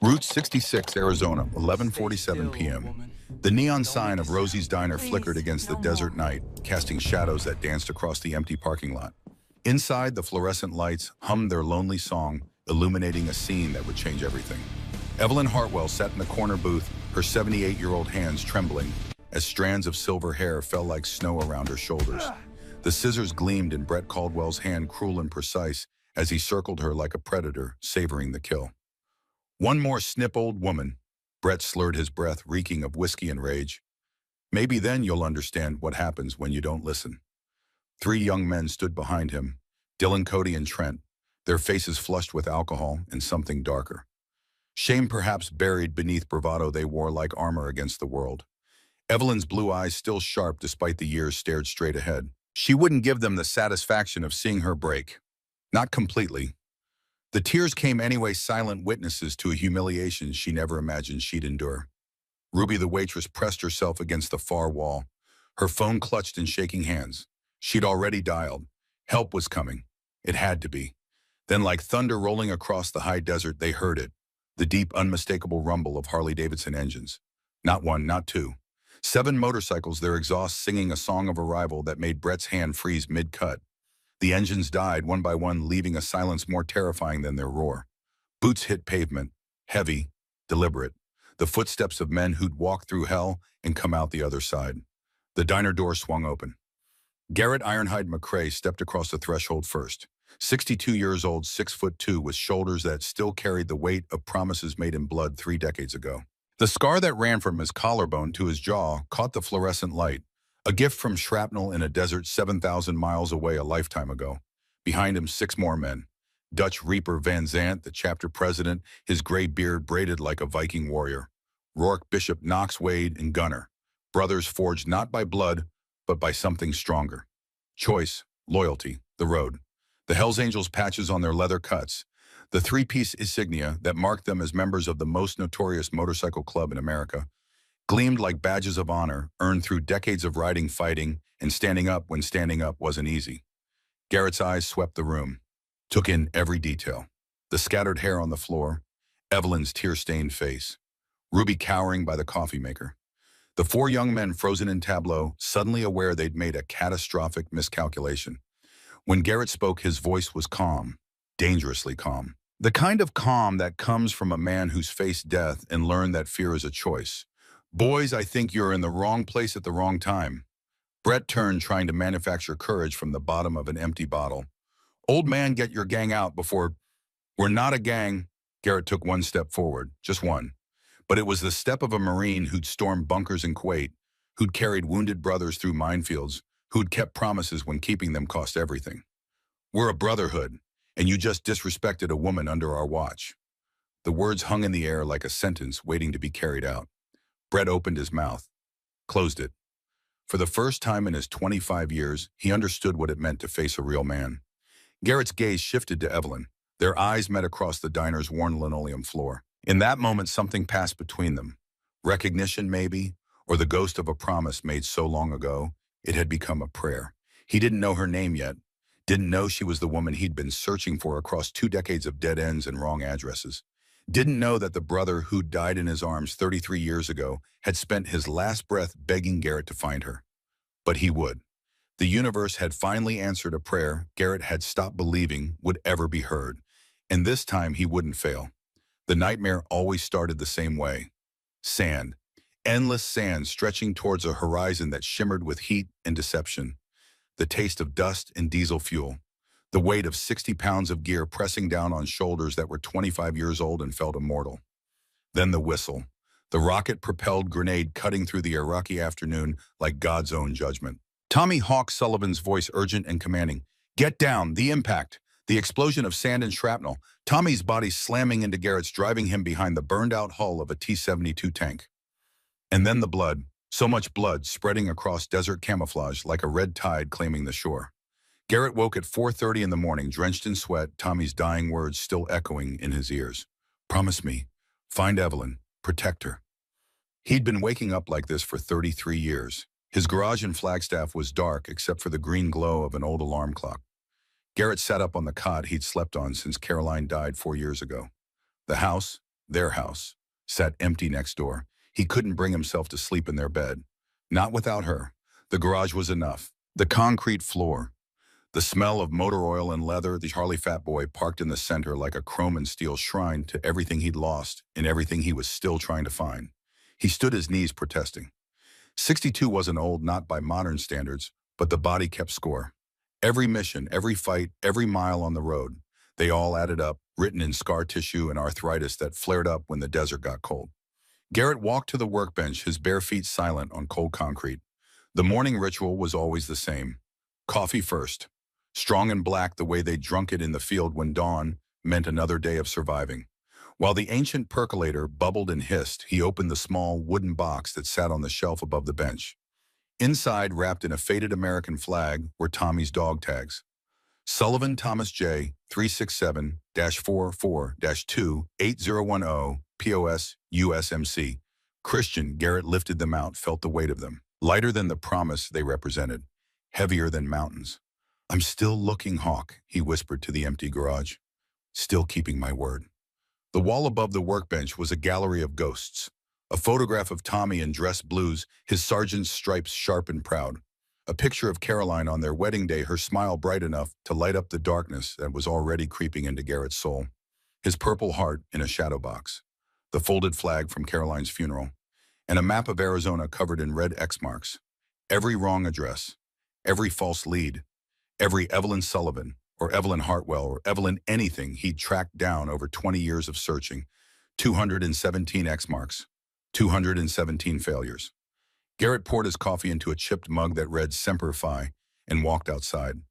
Route 66, Arizona, 11:47 p.m. The neon sign of Rosie's Diner flickered against the desert night, casting shadows that danced across the empty parking lot. Inside, the fluorescent lights hummed their lonely song, illuminating a scene that would change everything. Evelyn Hartwell sat in the corner booth, her 78-year-old hands trembling as strands of silver hair fell like snow around her shoulders. The scissors gleamed in Brett Caldwell's hand, cruel and precise, as he circled her like a predator, savoring the kill. One more snip, old woman. Brett slurred his breath, reeking of whiskey and rage. Maybe then you'll understand what happens when you don't listen. Three young men stood behind him, Dylan, Cody, and Trent, their faces flushed with alcohol and something darker. Shame perhaps buried beneath bravado they wore like armor against the world. Evelyn's blue eyes, still sharp despite the years, stared straight ahead. She wouldn't give them the satisfaction of seeing her break. Not completely. The tears came anyway, silent witnesses to a humiliation she never imagined she'd endure. Ruby, the waitress, pressed herself against the far wall, her phone clutched in shaking hands. She'd already dialed. Help was coming. It had to be. Then, like thunder rolling across the high desert, they heard it, the deep, unmistakable rumble of Harley-Davidson engines. Not one, not two. 7 motorcycles, their exhausts singing a song of arrival that made Brett's hand freeze mid-cut. The engines died one by one, leaving a silence more terrifying than their roar. Boots hit pavement, heavy, deliberate, the footsteps of men who'd walked through hell and come out the other side. The diner door swung open. Garrett Ironhide McCrae stepped across the threshold first. 62 years old, 6'2", with shoulders that still carried the weight of promises made in blood 3 decades ago. The scar that ran from his collarbone to his jaw caught the fluorescent light, a gift from shrapnel in a desert 7,000 miles away a lifetime ago. Behind him, 6 more men. Dutch Reaper Van Zant, the chapter president, his gray beard braided like a Viking warrior. Rourke, Bishop, Knox, Wade, and Gunner. Brothers forged not by blood, but by something stronger. Choice, loyalty, the road. The Hells Angels patches on their leather cuts. The 3-piece insignia that marked them as members of the most notorious motorcycle club in America gleamed like badges of honor earned through decades of riding, fighting, and standing up when standing up wasn't easy. Garrett's eyes swept the room, took in every detail. The scattered hair on the floor, Evelyn's tear-stained face, Ruby cowering by the coffee maker. The 4 young men frozen in tableau, suddenly aware they'd made a catastrophic miscalculation. When Garrett spoke, his voice was calm, dangerously calm. The kind of calm that comes from a man who's faced death and learned that fear is a choice. Boys, I think you're in the wrong place at the wrong time. Brett turned, trying to manufacture courage from the bottom of an empty bottle. Old man, get your gang out before... We're not a gang. Garrett took 1 step forward, just one. But it was the step of a Marine who'd stormed bunkers in Kuwait, who'd carried wounded brothers through minefields, who'd kept promises when keeping them cost everything. We're a brotherhood, and you just disrespected a woman under our watch. The words hung in the air like a sentence waiting to be carried out. Brett opened his mouth, closed it. For the first time in his 25 years, he understood what it meant to face a real man. Garrett's gaze shifted to Evelyn. Their eyes met across the diner's worn linoleum floor. In that moment, something passed between them. Recognition, maybe, or the ghost of a promise made so long ago, it had become a prayer. He didn't know her name yet, didn't know she was the woman he'd been searching for across 2 decades of dead ends and wrong addresses. Didn't know that the brother who died in his arms 33 years ago had spent his last breath begging Garrett to find her. But he would. The universe had finally answered a prayer Garrett had stopped believing would ever be heard. And this time he wouldn't fail. The nightmare always started the same way. Sand. Endless sand stretching towards a horizon that shimmered with heat and deception. The taste of dust and diesel fuel. The weight of 60 pounds of gear pressing down on shoulders that were 25 years old and felt immortal. Then the whistle. The rocket-propelled grenade cutting through the Iraqi afternoon like God's own judgment. Tommy Hawk Sullivan's voice urgent and commanding. Get down, the impact. The explosion of sand and shrapnel. Tommy's body slamming into Garrett's, driving him behind the burned-out hull of a T-72 tank. And then the blood. So much blood spreading across desert camouflage like a red tide claiming the shore. Garrett woke at 4:30 in the morning, drenched in sweat, Tommy's dying words still echoing in his ears. Promise me. Find Evelyn. Protect her. He'd been waking up like this for 33 years. His garage in Flagstaff was dark except for the green glow of an old alarm clock. Garrett sat up on the cot he'd slept on since Caroline died 4 years ago. The house, their house, sat empty next door. He couldn't bring himself to sleep in their bed. Not without her. The garage was enough. The concrete floor, the smell of motor oil and leather, the Harley Fat Boy parked in the center like a chrome and steel shrine to everything he'd lost and everything he was still trying to find. He stood his knees protesting. 62 wasn't old, not by modern standards, but the body kept score. Every mission, every fight, every mile on the road, they all added up, written in scar tissue and arthritis that flared up when the desert got cold. Garrett walked to the workbench, his bare feet silent on cold concrete. The morning ritual was always the same. Coffee first. Strong and black the way they drunk it in the field when dawn meant another day of surviving. While the ancient percolator bubbled and hissed, he opened the small wooden box that sat on the shelf above the bench. Inside, wrapped in a faded American flag, were Tommy's dog tags. Sullivan Thomas J. 367-44-2-8010, POS, USMC. Christian, Garrett lifted them out, felt the weight of them. Lighter than the promise they represented. Heavier than mountains. "I'm still looking, Hawk," he whispered to the empty garage. "Still keeping my word." The wall above the workbench was a gallery of ghosts. A photograph of Tommy in dress blues, his sergeant's stripes sharp and proud. A picture of Caroline on their wedding day, her smile bright enough to light up the darkness that was already creeping into Garrett's soul. His purple heart in a shadow box. The folded flag from Caroline's funeral. And a map of Arizona covered in red X marks. Every wrong address. Every false lead. Every Evelyn Sullivan, or Evelyn Hartwell, or Evelyn anything he'd tracked down over 20 years of searching. 217 X marks. 217 failures. Garrett poured his coffee into a chipped mug that read Semper Fi and walked outside.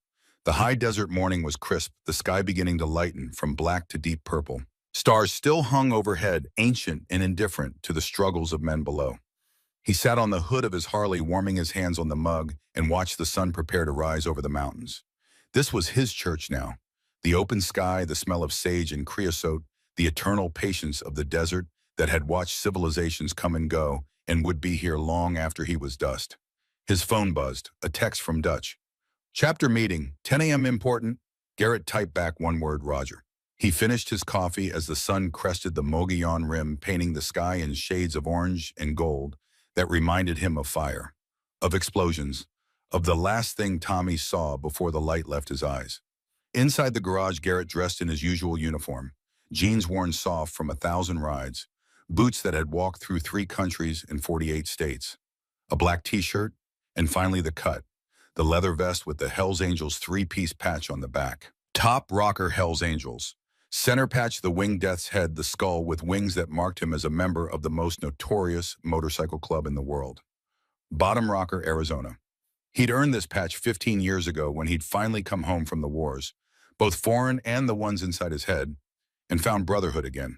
The high desert morning was crisp, the sky beginning to lighten from black to deep purple. Stars still hung overhead, ancient and indifferent to the struggles of men below. He sat on the hood of his Harley, warming his hands on the mug, and watched the sun prepare to rise over the mountains. This was his church now. The open sky, the smell of sage and creosote, the eternal patience of the desert that had watched civilizations come and go and would be here long after he was dust. His phone buzzed, a text from Dutch. "Chapter meeting, 10 a.m. important." Garrett typed back one word, "Roger." He finished his coffee as the sun crested the Mogollon rim, painting the sky in shades of orange and gold that reminded him of fire, of explosions, of the last thing Tommy saw before the light left his eyes. Inside the garage, Garrett dressed in his usual uniform, jeans worn soft from 1,000 rides, boots that had walked through 3 countries and 48 states, a black t-shirt, and finally the cut, the leather vest with the Hells Angels 3-piece patch on the back. Top rocker Hells Angels. Center patch, the winged death's head, the skull with wings that marked him as a member of the most notorious motorcycle club in the world. Bottom rocker Arizona. He'd earned this patch 15 years ago when he'd finally come home from the wars, both foreign and the ones inside his head, and found Brotherhood again.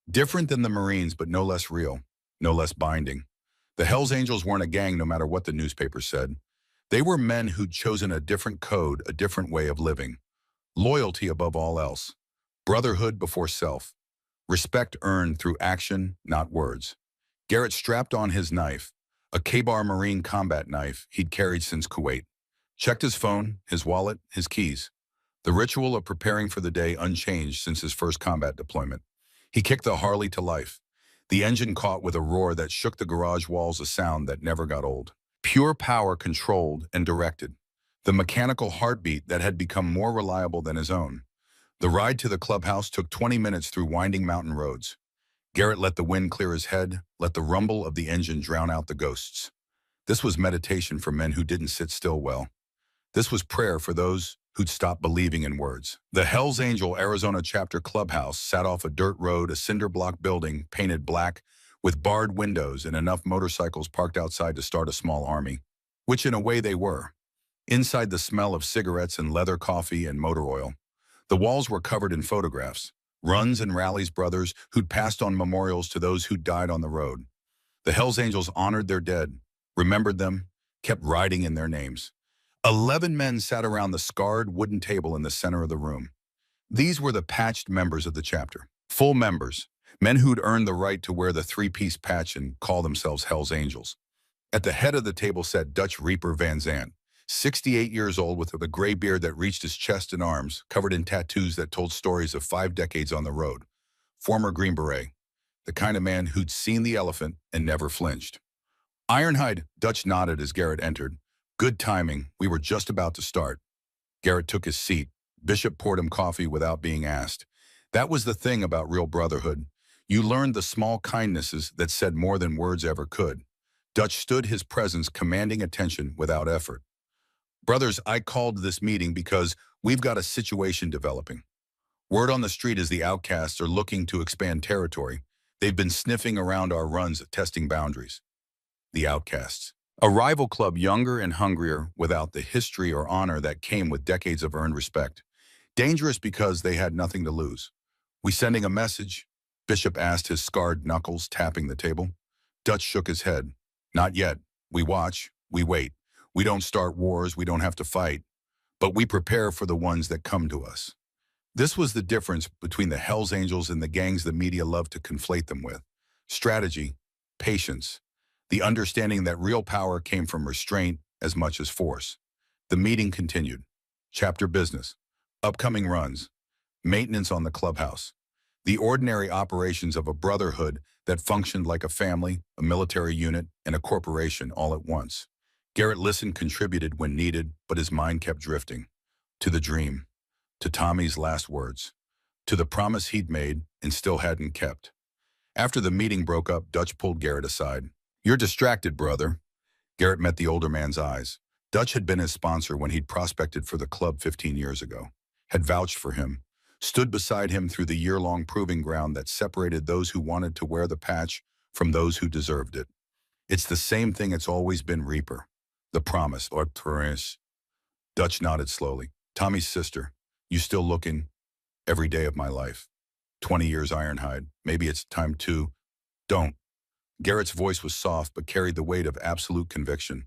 Different than the Marines, but no less real, no less binding. The Hells Angels weren't a gang no matter what the newspaper said. They were men who'd chosen a different code, a different way of living. Loyalty above all else. Brotherhood before self. Respect earned through action, not words. Garrett strapped on his knife, a K-Bar Marine combat knife he'd carried since Kuwait. Checked his phone, his wallet, his keys. The ritual of preparing for the day unchanged since his first combat deployment. He kicked the Harley to life. The engine caught with a roar that shook the garage walls, a sound that never got old. Pure power controlled and directed. The mechanical heartbeat that had become more reliable than his own. The ride to the clubhouse took 20 minutes through winding mountain roads. Garrett let the wind clear his head, let the rumble of the engine drown out the ghosts. This was meditation for men who didn't sit still well. This was prayer for those who'd stopped believing in words. The Hells Angel Arizona chapter clubhouse sat off a dirt road, a cinder block building painted black with barred windows and enough motorcycles parked outside to start a small army, which in a way they were. Inside, the smell of cigarettes and leather coffee and motor oil. The walls were covered in photographs, runs and rallies, brothers who'd passed on memorials to those who'd died on the road. The Hells Angels honored their dead, remembered them, kept riding in their names. 11 men sat around the scarred wooden table in the center of the room. These were the patched members of the chapter. Full members, men who'd earned the right to wear the 3-piece patch and call themselves Hells Angels. At the head of the table sat Dutch Reaper Van Zandt, 68 years old with a gray beard that reached his chest and arms, covered in tattoos that told stories of 5 decades on the road. Former Green Beret. the kind of man who'd seen the elephant and never flinched. Ironhide, Dutch nodded as Garrett entered. Good timing, we were just about to start. Garrett took his seat. Bishop poured him coffee without being asked. That was the thing about real brotherhood. You learned the small kindnesses that said more than words ever could. Dutch stood his presence commanding attention without effort. Brothers, I called this meeting because we've got a situation developing. Word on the street is the outcasts are looking to expand territory. They've been sniffing around our runs, testing boundaries. The outcasts. A rival club younger and hungrier without the history or honor that came with decades of earned respect. Dangerous because they had nothing to lose. We sending a message? Bishop asked, his scarred knuckles tapping the table. Dutch shook his head. Not yet. We watch. We wait. We don't start wars. We don't have to fight. But we prepare for the ones that come to us. This was the difference between the Hells Angels and the gangs the media loved to conflate them with. Strategy, patience, the understanding that real power came from restraint as much as force. The meeting continued. Chapter business, upcoming runs, maintenance on the clubhouse, the ordinary operations of a brotherhood that functioned like a family, a military unit, and a corporation all at once. Garrett listened, contributed when needed, but his mind kept drifting. To the dream, to Tommy's last words, to the promise he'd made and still hadn't kept. After the meeting broke up, Dutch pulled Garrett aside. You're distracted, brother. Garrett met the older man's eyes. Dutch had been his sponsor when he'd prospected for the club 15 years ago, had vouched for him, stood beside him through the year-long proving ground that separated those who wanted to wear the patch from those who deserved it. It's the same thing it's always been, Reaper. The promise, or promise. Dutch nodded slowly. Tommy's sister. You still looking? Every day of my life. 20 years Ironhide. Maybe it's time to... Don't. Garrett's voice was soft but carried the weight of absolute conviction.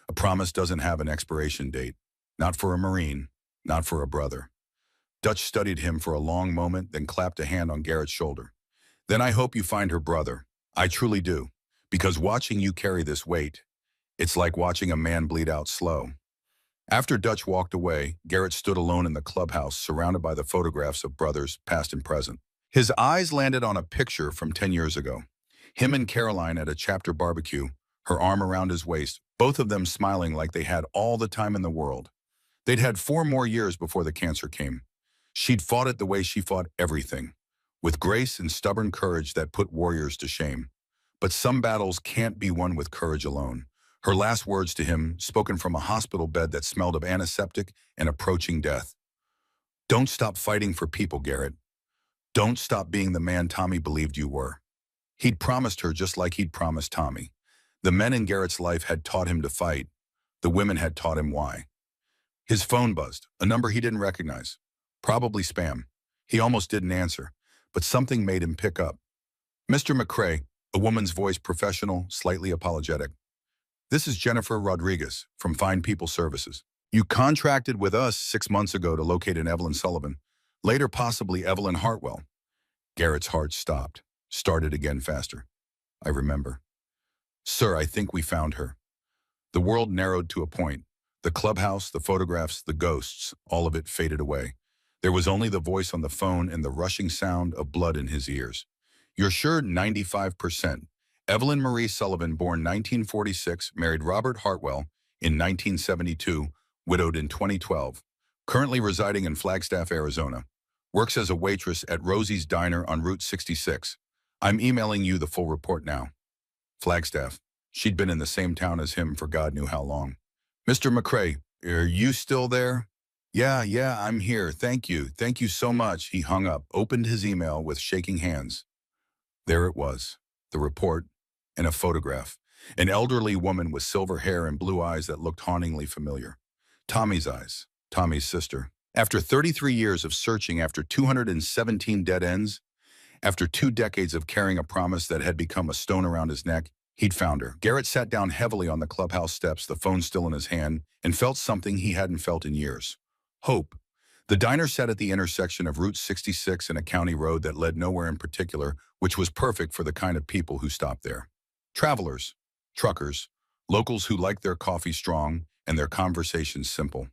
A promise doesn't have an expiration date. Not for a Marine, not for a brother. Dutch studied him for a long moment, then clapped a hand on Garrett's shoulder. Then I hope you find her brother. I truly do. Because watching you carry this weight, it's like watching a man bleed out slow. After Dutch walked away, Garrett stood alone in the clubhouse, surrounded by the photographs of brothers, past and present. His eyes landed on a picture from 10 years ago. Him and Caroline at a chapter barbecue, her arm around his waist, both of them smiling like they had all the time in the world. They'd had 4 more years before the cancer came. She'd fought it the way she fought everything, with grace and stubborn courage that put warriors to shame. But some battles can't be won with courage alone. Her last words to him, spoken from a hospital bed that smelled of antiseptic and approaching death. Don't stop fighting for people, Garrett. Don't stop being the man Tommy believed you were. He'd promised her just like he'd promised Tommy. The men in Garrett's life had taught him to fight. The women had taught him why. His phone buzzed, a number he didn't recognize. Probably spam. He almost didn't answer, but something made him pick up. Mr. McCrae, a woman's voice, professional, slightly apologetic. This is Jennifer Rodriguez from Fine People Services. You contracted with us 6 months ago to locate an Evelyn Sullivan, later possibly Evelyn Hartwell. Garrett's heart stopped, started again faster. I remember. Sir, I think we found her. The world narrowed to a point. The clubhouse, the photographs, the ghosts, all of it faded away. There was only the voice on the phone and the rushing sound of blood in his ears. You're sure? 95%. Evelyn Marie Sullivan, born 1946, married Robert Hartwell in 1972, widowed in 2012. Currently residing in Flagstaff, Arizona. Works as a waitress at Rosie's Diner on Route 66. I'm emailing you the full report now. Flagstaff. She'd been in the same town as him for God knew how long. Mr. McCrae, are you still there? Yeah, I'm here. Thank you so much. He hung up, opened his email with shaking hands. There it was, the report, and a photograph. An elderly woman with silver hair and blue eyes that looked hauntingly familiar. Tommy's eyes, Tommy's sister. After 33 years of searching, after 217 dead ends, after 2 decades of carrying a promise that had become a stone around his neck, he'd found her. Garrett sat down heavily on the clubhouse steps, the phone still in his hand, and felt something he hadn't felt in years. Hope. The diner sat at the intersection of Route 66 and a county road that led nowhere in particular, which was perfect for the kind of people who stopped there. Travelers, truckers, locals who liked their coffee strong and their conversations simple.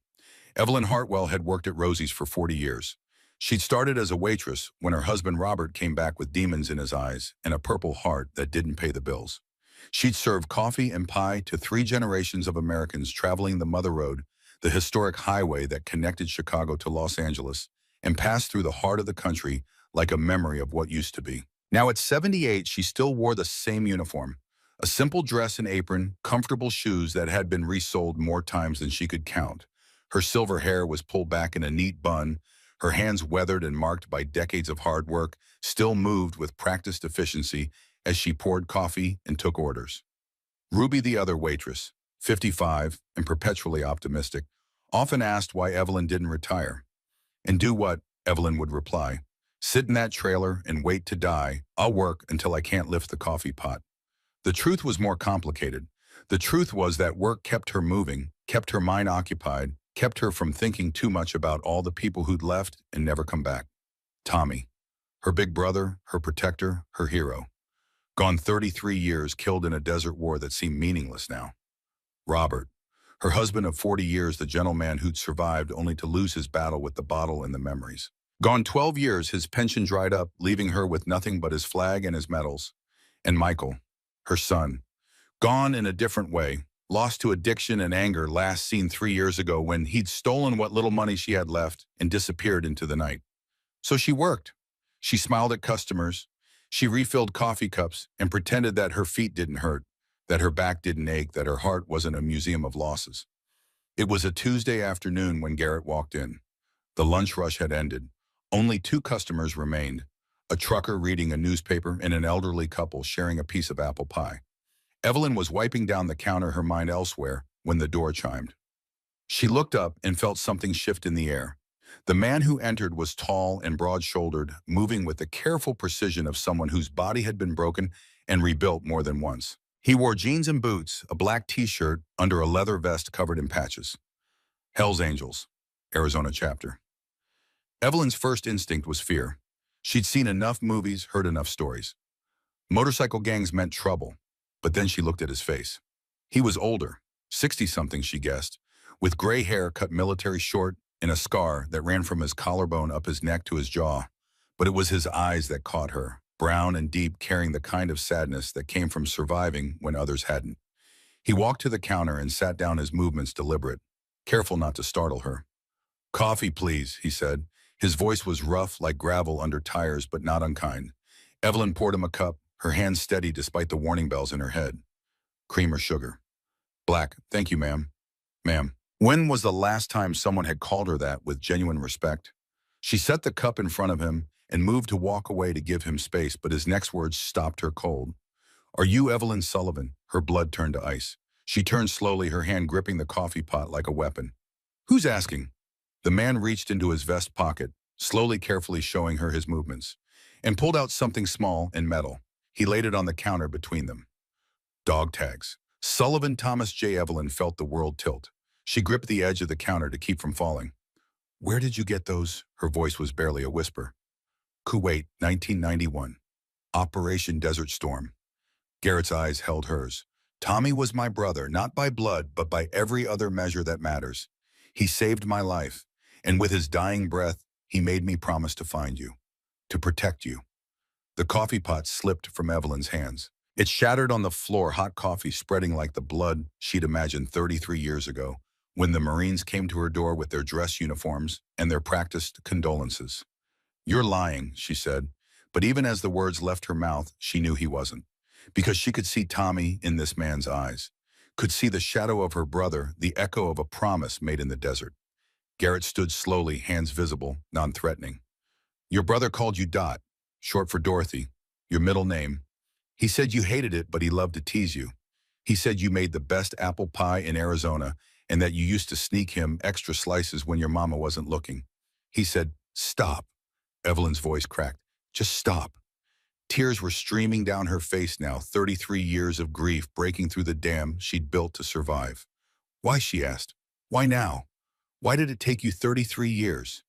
Evelyn Hartwell had worked at Rosie's for 40 years. She'd started as a waitress when her husband Robert came back with demons in his eyes and a purple heart that didn't pay the bills. She'd served coffee and pie to 3 generations of Americans traveling the Mother Road, the historic highway that connected Chicago to Los Angeles, and passed through the heart of the country like a memory of what used to be. Now at 78, she still wore the same uniform, a simple dress and apron, comfortable shoes that had been resold more times than she could count. Her silver hair was pulled back in a neat bun, her hands weathered and marked by decades of hard work, still moved with practiced efficiency as she poured coffee and took orders. Ruby, the other waitress, 55 and perpetually optimistic, often asked why Evelyn didn't retire. And do what? Evelyn would reply. Sit in that trailer and wait to die. I'll work until I can't lift the coffee pot. The truth was more complicated. The truth was that work kept her moving, kept her mind occupied, kept her from thinking too much about all the people who'd left and never come back. Tommy, her big brother, her protector, her hero. Gone 33 years, killed in a desert war that seemed meaningless now. Robert, her husband of 40 years, the gentleman who'd survived only to lose his battle with the bottle and the memories. Gone 12 years, his pension dried up, leaving her with nothing but his flag and his medals. And Michael, her son, gone in a different way, lost to addiction and anger, last seen 3 years ago when he'd stolen what little money she had left and disappeared into the night. So she worked. She smiled at customers. She refilled coffee cups and pretended that her feet didn't hurt, that her back didn't ache, that her heart wasn't a museum of losses. It was a Tuesday afternoon when Garrett walked in. The lunch rush had ended. Only 2 customers remained, a trucker reading a newspaper and an elderly couple sharing a piece of apple pie. Evelyn was wiping down the counter, her mind elsewhere, when the door chimed. She looked up and felt something shift in the air. The man who entered was tall and broad-shouldered, moving with the careful precision of someone whose body had been broken and rebuilt more than once. He wore jeans and boots, a black t-shirt under a leather vest covered in patches. Hell's Angels, Arizona chapter. Evelyn's first instinct was fear. She'd seen enough movies, heard enough stories. Motorcycle gangs meant trouble, but then she looked at his face. He was older, 60-something, she guessed, with gray hair cut military short and a scar that ran from his collarbone up his neck to his jaw. But it was his eyes that caught her, brown and deep, carrying the kind of sadness that came from surviving when others hadn't. He walked to the counter and sat down, his movements deliberate, careful not to startle her. Coffee, please, he said. His voice was rough like gravel under tires, but not unkind. Evelyn poured him a cup, her hands steady despite the warning bells in her head. Cream or sugar? Black, thank you, ma'am. Ma'am. When was the last time someone had called her that with genuine respect? She set the cup in front of him and moved to walk away to give him space, but his next words stopped her cold. Are you Evelyn Sullivan? Her blood turned to ice. She turned slowly, her hand gripping the coffee pot like a weapon. Who's asking? The man reached into his vest pocket, slowly, carefully showing her his movements, and pulled out something small and metal. He laid it on the counter between them. Dog tags. Sullivan Thomas J. Evelyn felt the world tilt. She gripped the edge of the counter to keep from falling. Where did you get those? Her voice was barely a whisper. Kuwait, 1991. Operation Desert Storm. Garrett's eyes held hers. Tommy was my brother, not by blood, but by every other measure that matters. He saved my life, and with his dying breath, he made me promise to find you, to protect you. The coffee pot slipped from Evelyn's hands. It shattered on the floor, hot coffee spreading like the blood she'd imagined 33 years ago, when the Marines came to her door with their dress uniforms and their practiced condolences. You're lying, she said, but even as the words left her mouth, she knew he wasn't, because she could see Tommy in this man's eyes, could see the shadow of her brother, the echo of a promise made in the desert. Garrett stood slowly, hands visible, non-threatening. Your brother called you Dot, short for Dorothy, your middle name. He said you hated it, but he loved to tease you. He said you made the best apple pie in Arizona and that you used to sneak him extra slices when your mama wasn't looking. He said, stop. Evelyn's voice cracked. Just stop. Tears were streaming down her face now, 33 years of grief breaking through the dam she'd built to survive. Why, she asked. Why now? Why did it take you 33 years?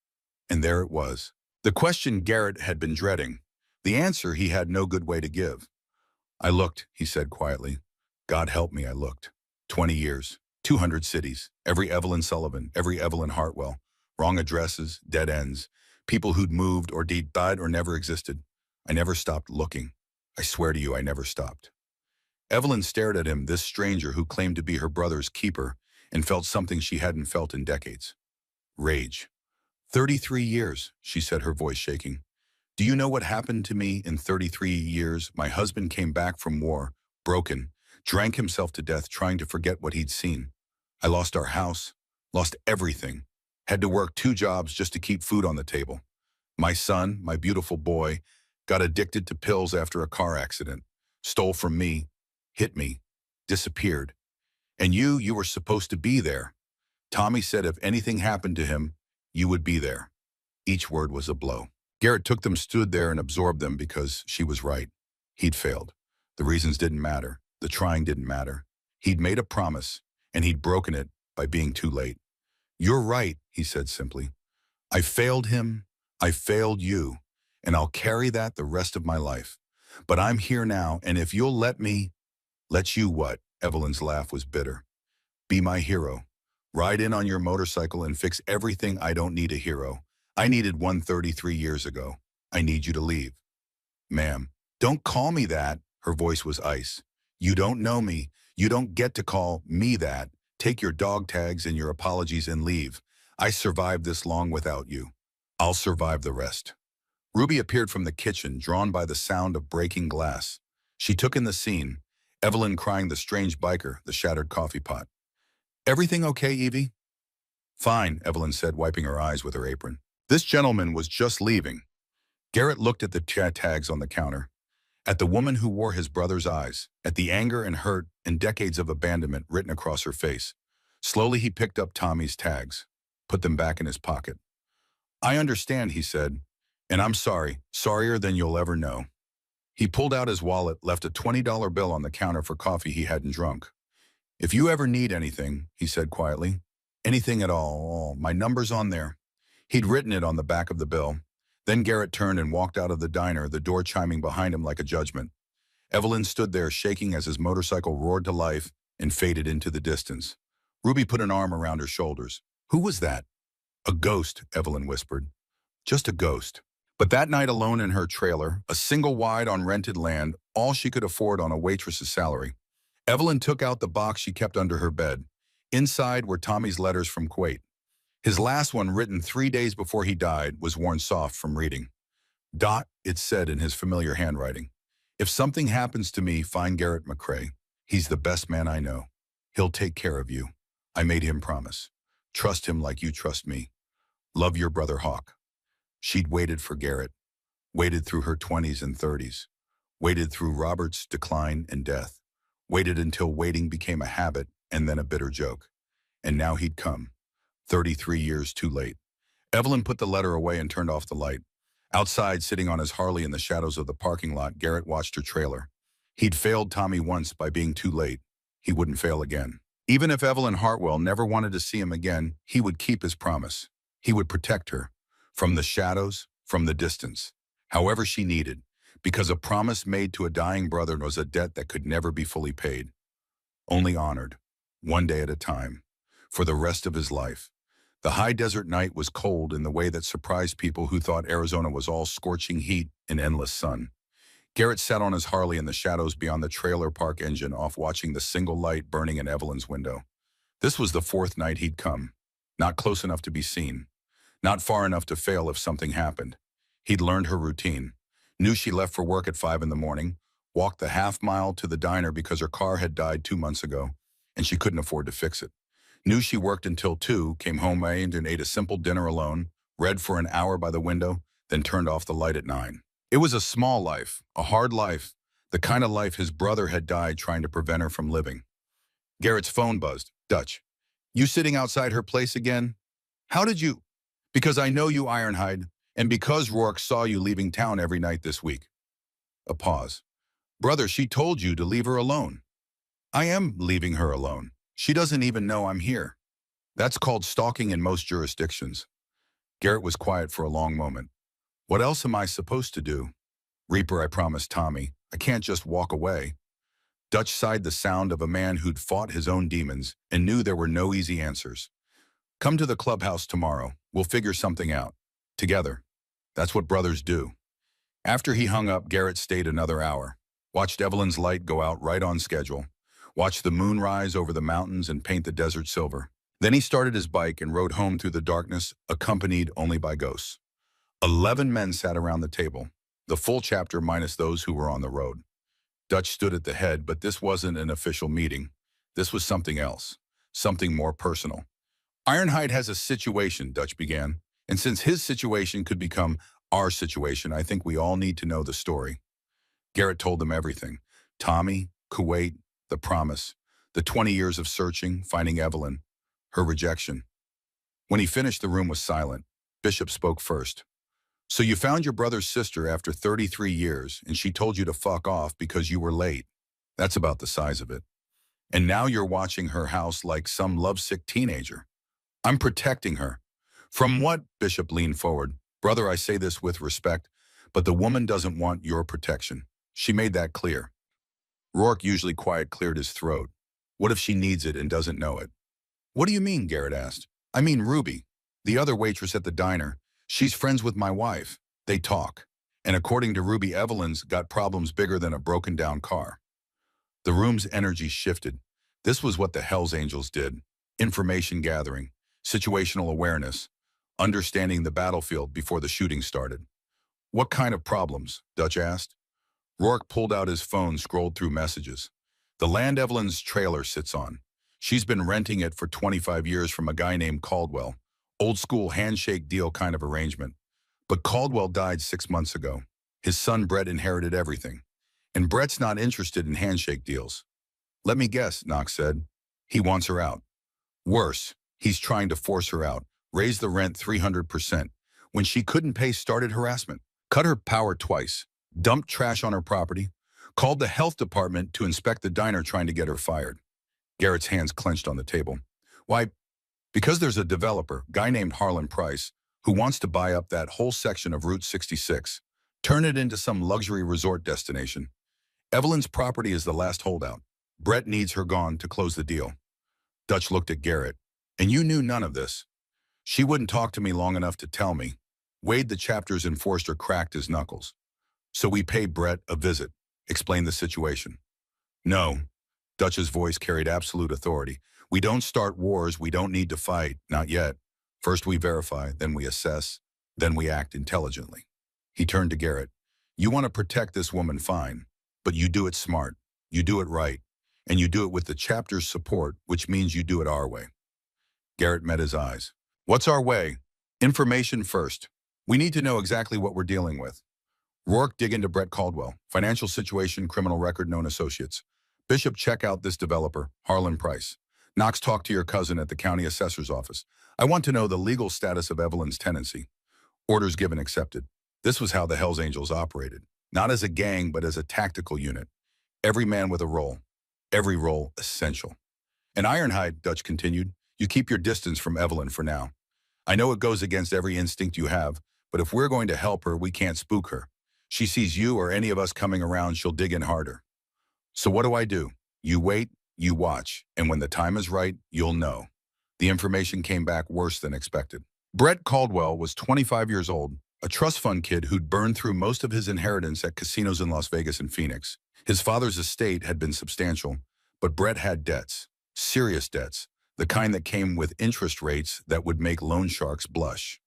And there it was. The question Garrett had been dreading. The answer he had no good way to give. I looked, he said quietly. God help me, I looked. 20 years, 200 cities, every Evelyn Sullivan, every Evelyn Hartwell, wrong addresses, dead ends, People who'd moved or died or never existed. I never stopped looking. I swear to you, I never stopped. Evelyn stared at him, this stranger who claimed to be her brother's keeper, and felt something she hadn't felt in decades. Rage. 33 years, she said, her voice shaking. Do you know what happened to me in 33 years? My husband came back from war, broken, drank himself to death trying to forget what he'd seen. I lost our house, lost everything, had to work 2 jobs just to keep food on the table. My son, my beautiful boy, got addicted to pills after a car accident, stole from me, hit me, disappeared. And you were supposed to be there. Tommy said if anything happened to him, you would be there. Each word was a blow. Garrett took them, stood there, and absorbed them because she was right. He'd failed. The reasons didn't matter. The trying didn't matter. He'd made a promise, and he'd broken it by being too late. You're right, he said simply. I failed him, I failed you, and I'll carry that the rest of my life. But I'm here now, and if you'll let me, let you what? Evelyn's laugh was bitter. Be my hero. Ride in on your motorcycle and fix everything. I don't need a hero. I needed one 33 years ago. I need you to leave. Ma'am, don't call me that. Her voice was ice. You don't know me. You don't get to call me that. Take your dog tags and your apologies and leave. I survived this long without you. I'll survive the rest. Ruby appeared from the kitchen, drawn by the sound of breaking glass. She took in the scene, Evelyn crying, the strange biker, the shattered coffee pot. Everything okay, Evie? Fine, Evelyn said, wiping her eyes with her apron. This gentleman was just leaving. Garrett looked at the tags on the counter, at the woman who wore his brother's eyes, at the anger and hurt and decades of abandonment written across her face. Slowly he picked up Tommy's tags, put them back in his pocket. I understand, he said, and I'm sorry, sorrier than you'll ever know. He pulled out his wallet, left a $20 bill on the counter for coffee he hadn't drunk. If you ever need anything, he said quietly, anything at all, my number's on there. He'd written it on the back of the bill. Then Garrett turned and walked out of the diner, the door chiming behind him like a judgment. Evelyn stood there shaking as his motorcycle roared to life and faded into the distance. Ruby put an arm around her shoulders. Who was that? A ghost, Evelyn whispered. Just a ghost. But that night alone in her trailer, a single wide on rented land, all she could afford on a waitress's salary, Evelyn took out the box she kept under her bed. Inside were Tommy's letters from Kuwait. His last one, written 3 days before he died, was worn soft from reading. Dot, it said in his familiar handwriting. If something happens to me, find Garrett McCrae. He's the best man I know. He'll take care of you. I made him promise. Trust him like you trust me. Love your brother Hawk. She'd waited for Garrett, waited through her 20s and 30s, waited through Robert's decline and death, waited until waiting became a habit and then a bitter joke. And now he'd come, 33 years too late. Evelyn put the letter away and turned off the light. Outside, sitting on his Harley in the shadows of the parking lot, Garrett watched her trailer. He'd failed Tommy once by being too late. He wouldn't fail again. Even if Evelyn Hartwell never wanted to see him again, he would keep his promise. He would protect her. From the shadows, from the distance, however she needed, because a promise made to a dying brother was a debt that could never be fully paid. Only honored, one day at a time, for the rest of his life. The high desert night was cold in the way that surprised people who thought Arizona was all scorching heat and endless sun. Garrett sat on his Harley in the shadows beyond the trailer park engine off, watching the single light burning in Evelyn's window. This was the 4th night he'd come, not close enough to be seen. Not far enough to fail if something happened. He'd learned her routine, knew she left for work at 5 in the morning, walked the half-mile to the diner because her car had died 2 months ago, and she couldn't afford to fix it. Knew she worked until 2, came home and ate a simple dinner alone, read for an hour by the window, then turned off the light at 9. It was a small life, a hard life, the kind of life his brother had died trying to prevent her from living. Garrett's phone buzzed. Dutch, you sitting outside her place again? How did you? Because I know you, Ironhide, and because Rourke saw you leaving town every night this week. A pause. Brother, she told you to leave her alone. I am leaving her alone. She doesn't even know I'm here. That's called stalking in most jurisdictions. Garrett was quiet for a long moment. What else am I supposed to do? Reaper, I promised Tommy. I can't just walk away. Dutch sighed, the sound of a man who'd fought his own demons and knew there were no easy answers. Come to the clubhouse tomorrow. We'll figure something out. Together. That's what brothers do. After he hung up, Garrett stayed another hour. Watched Evelyn's light go out right on schedule. Watched the moon rise over the mountains and paint the desert silver. Then he started his bike and rode home through the darkness, accompanied only by ghosts. 11 men sat around the table, the full chapter minus those who were on the road. Dutch stood at the head, but this wasn't an official meeting. This was something else, something more personal. Ironhide has a situation, Dutch began, and since his situation could become our situation, I think we all need to know the story. Garrett told them everything. Tommy, Kuwait, the promise, the 20 years of searching, finding Evelyn, her rejection. When he finished, the room was silent. Bishop spoke first. So you found your brother's sister after 33 years, and she told you to fuck off because you were late. That's about the size of it. And now you're watching her house like some lovesick teenager. I'm protecting her. From what? Bishop leaned forward. Brother, I say this with respect, but the woman doesn't want your protection. She made that clear. Rourke, usually quiet, cleared his throat. What if she needs it and doesn't know it? What do you mean? Garrett asked. I mean Ruby, the other waitress at the diner. She's friends with my wife. They talk. And according to Ruby, Evelyn's got problems bigger than a broken down car. The room's energy shifted. This was what the Hells Angels did. Information gathering, situational awareness, understanding the battlefield before the shooting started. What kind of problems? Dutch asked. Rourke pulled out his phone, scrolled through messages. The land Evelyn's trailer sits on. She's been renting it for 25 years from a guy named Caldwell. Old school handshake deal kind of arrangement. But Caldwell died 6 months ago. His son Brett inherited everything. And Brett's not interested in handshake deals. Let me guess, Knox said. He wants her out. Worse, he's trying to force her out, raise the rent 300%. When she couldn't pay, started harassment, cut her power twice, dumped trash on her property, called the health department to inspect the diner trying to get her fired. Garrett's hands clenched on the table. Why? Because there's a developer, guy named Harlan Price, who wants to buy up that whole section of Route 66, turn it into some luxury resort destination. Evelyn's property is the last holdout. Brett needs her gone to close the deal. Dutch looked at Garrett. And you knew none of this. She wouldn't talk to me long enough to tell me. Wade, the chapter's enforcer, cracked his knuckles. So we paid Brett a visit, explained the situation. No. Dutch's voice carried absolute authority. We don't start wars, we don't need to fight, not yet. First we verify, then we assess, then we act intelligently. He turned to Garrett. You want to protect this woman, fine, but you do it smart, you do it right, and you do it with the chapter's support, which means you do it our way. Garrett met his eyes. What's our way? Information first. We need to know exactly what we're dealing with. Rourke, dig into Brett Caldwell. Financial situation, criminal record, known associates. Bishop, check out this developer, Harlan Price. Knox, talk to your cousin at the county assessor's office. I want to know the legal status of Evelyn's tenancy. Orders given, accepted. This was how the Hells Angels operated. Not as a gang, but as a tactical unit. Every man with a role. Every role essential. And Ironhide, Dutch continued, you keep your distance from Evelyn for now. I know it goes against every instinct you have, but if we're going to help her, we can't spook her. She sees you or any of us coming around, she'll dig in harder. So what do? You wait, you watch, and when the time is right, you'll know. The information came back worse than expected. Brett Caldwell was 25 years old, a trust fund kid who'd burned through most of his inheritance at casinos in Las Vegas and Phoenix. His father's estate had been substantial, but Brett had debts, serious debts, the kind that came with interest rates that would make loan sharks blush.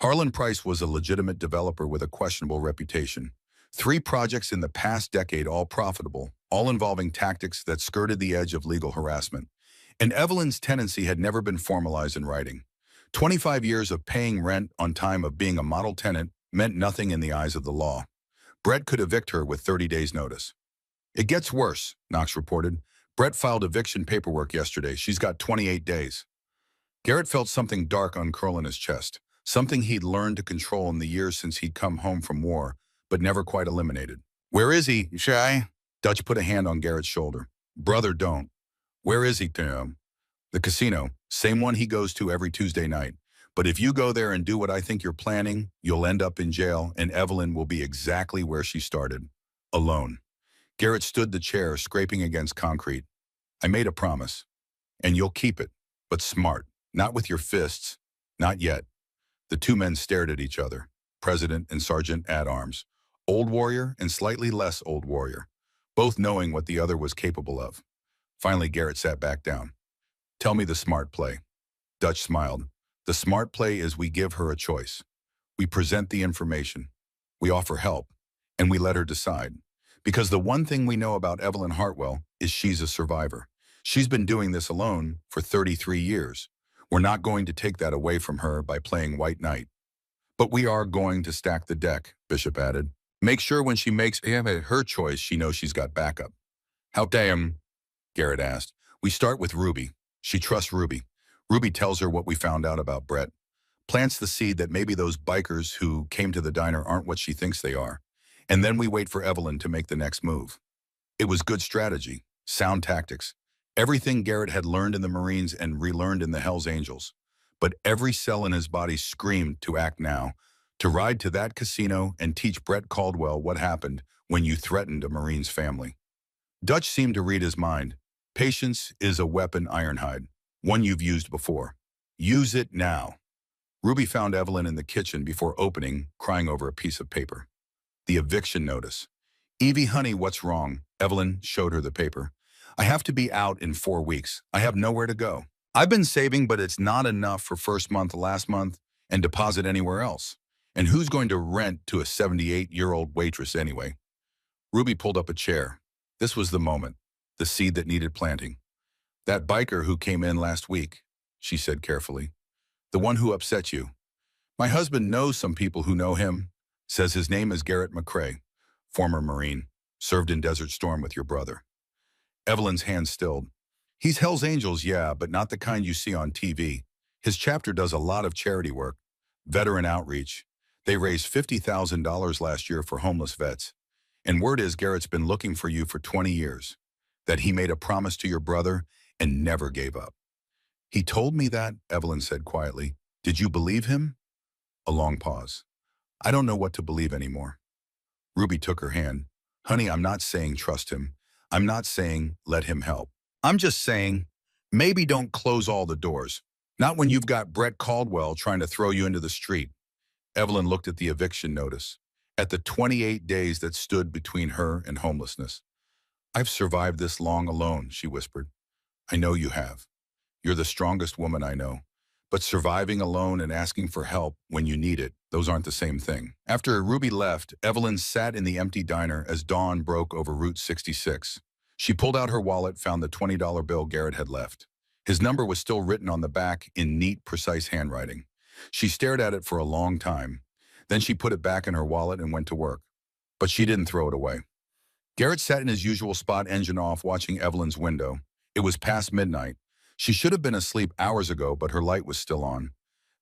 Harlan Price was a legitimate developer with a questionable reputation. 3 projects in the past decade, all profitable, all involving tactics that skirted the edge of legal harassment. And Evelyn's tenancy had never been formalized in writing. 25 years of paying rent on time, of being a model tenant, meant nothing in the eyes of the law. Brett could evict her with 30 days' notice. It gets worse, Knox reported. Brett filed eviction paperwork yesterday. She's got 28 days. Garrett felt something dark uncurl in his chest, something he'd learned to control in the years since he'd come home from war, but never quite eliminated. Where is he, Shy? Dutch put a hand on Garrett's shoulder. Brother, don't. Where is he, Tim? The casino, same one he goes to every Tuesday night. But if you go there and do what I think you're planning, you'll end up in jail, and Evelyn will be exactly where she started, alone. Garrett stood the chair, scraping against concrete. I made a promise, and you'll keep it, but smart, not with your fists, not yet. The 2 men stared at each other. president and sergeant-at-arms, old warrior and slightly less old warrior, both knowing what the other was capable of. Finally, Garrett sat back down. Tell me the smart play. Dutch smiled. The smart play is we give her a choice. We present the information. We offer help. And we let her decide. Because the one thing we know about Evelyn Hartwell is she's a survivor. She's been doing this alone for 33 years. We're not going to take that away from her by playing White Knight. But we are going to stack the deck, Bishop added. Make sure when she makes her choice, she knows she's got backup. How damn, Garrett asked. We start with Ruby. She trusts Ruby. Ruby tells her what we found out about Brett. Plants the seed that maybe those bikers who came to the diner aren't what she thinks they are. And then we wait for Evelyn to make the next move. It was good strategy, sound tactics, everything Garrett had learned in the Marines and relearned in the Hells Angels. But every cell in his body screamed to act now, to ride to that casino and teach Brett Caldwell what happened when you threatened a Marine's family. Dutch seemed to read his mind. Patience is a weapon, Ironhide, one you've used before. Use it now. Ruby found Evelyn in the kitchen before opening, crying over a piece of paper. The eviction notice. Evie, honey, what's wrong? Evelyn showed her the paper. I have to be out in 4 weeks. I have nowhere to go. I've been saving, but it's not enough for first month, last month, and deposit anywhere else. And who's going to rent to a 78-year-old waitress anyway? Ruby pulled up a chair. This was the moment, the seed that needed planting. That biker who came in last week, she said carefully. The one who upset you. My husband knows some people who know him. Says his name is Garrett McCrae, former Marine, served in Desert Storm with your brother. Evelyn's hand stilled. He's Hell's Angels, yeah, but not the kind you see on TV. His chapter does a lot of charity work, veteran outreach. They raised $50,000 last year for homeless vets. And word is Garrett's been looking for you for 20 years, that he made a promise to your brother and never gave up. He told me that, Evelyn said quietly. Did you believe him? A long pause. I don't know what to believe anymore. Ruby took her hand. Honey, I'm not saying trust him. I'm not saying let him help. I'm just saying maybe don't close all the doors. Not when you've got Brett Caldwell trying to throw you into the street. Evelyn looked at the eviction notice, at the 28 days that stood between her and homelessness. I've survived this long alone, she whispered. I know you have. You're the strongest woman I know. But surviving alone and asking for help when you need it, those aren't the same thing. After Ruby left, Evelyn sat in the empty diner as dawn broke over Route 66. She pulled out her wallet, found the $20 bill Garrett had left. His number was still written on the back in neat, precise handwriting. She stared at it for a long time. Then she put it back in her wallet and went to work. But she didn't throw it away. Garrett sat in his usual spot, engine off, watching Evelyn's window. It was past midnight. She should have been asleep hours ago, but her light was still on.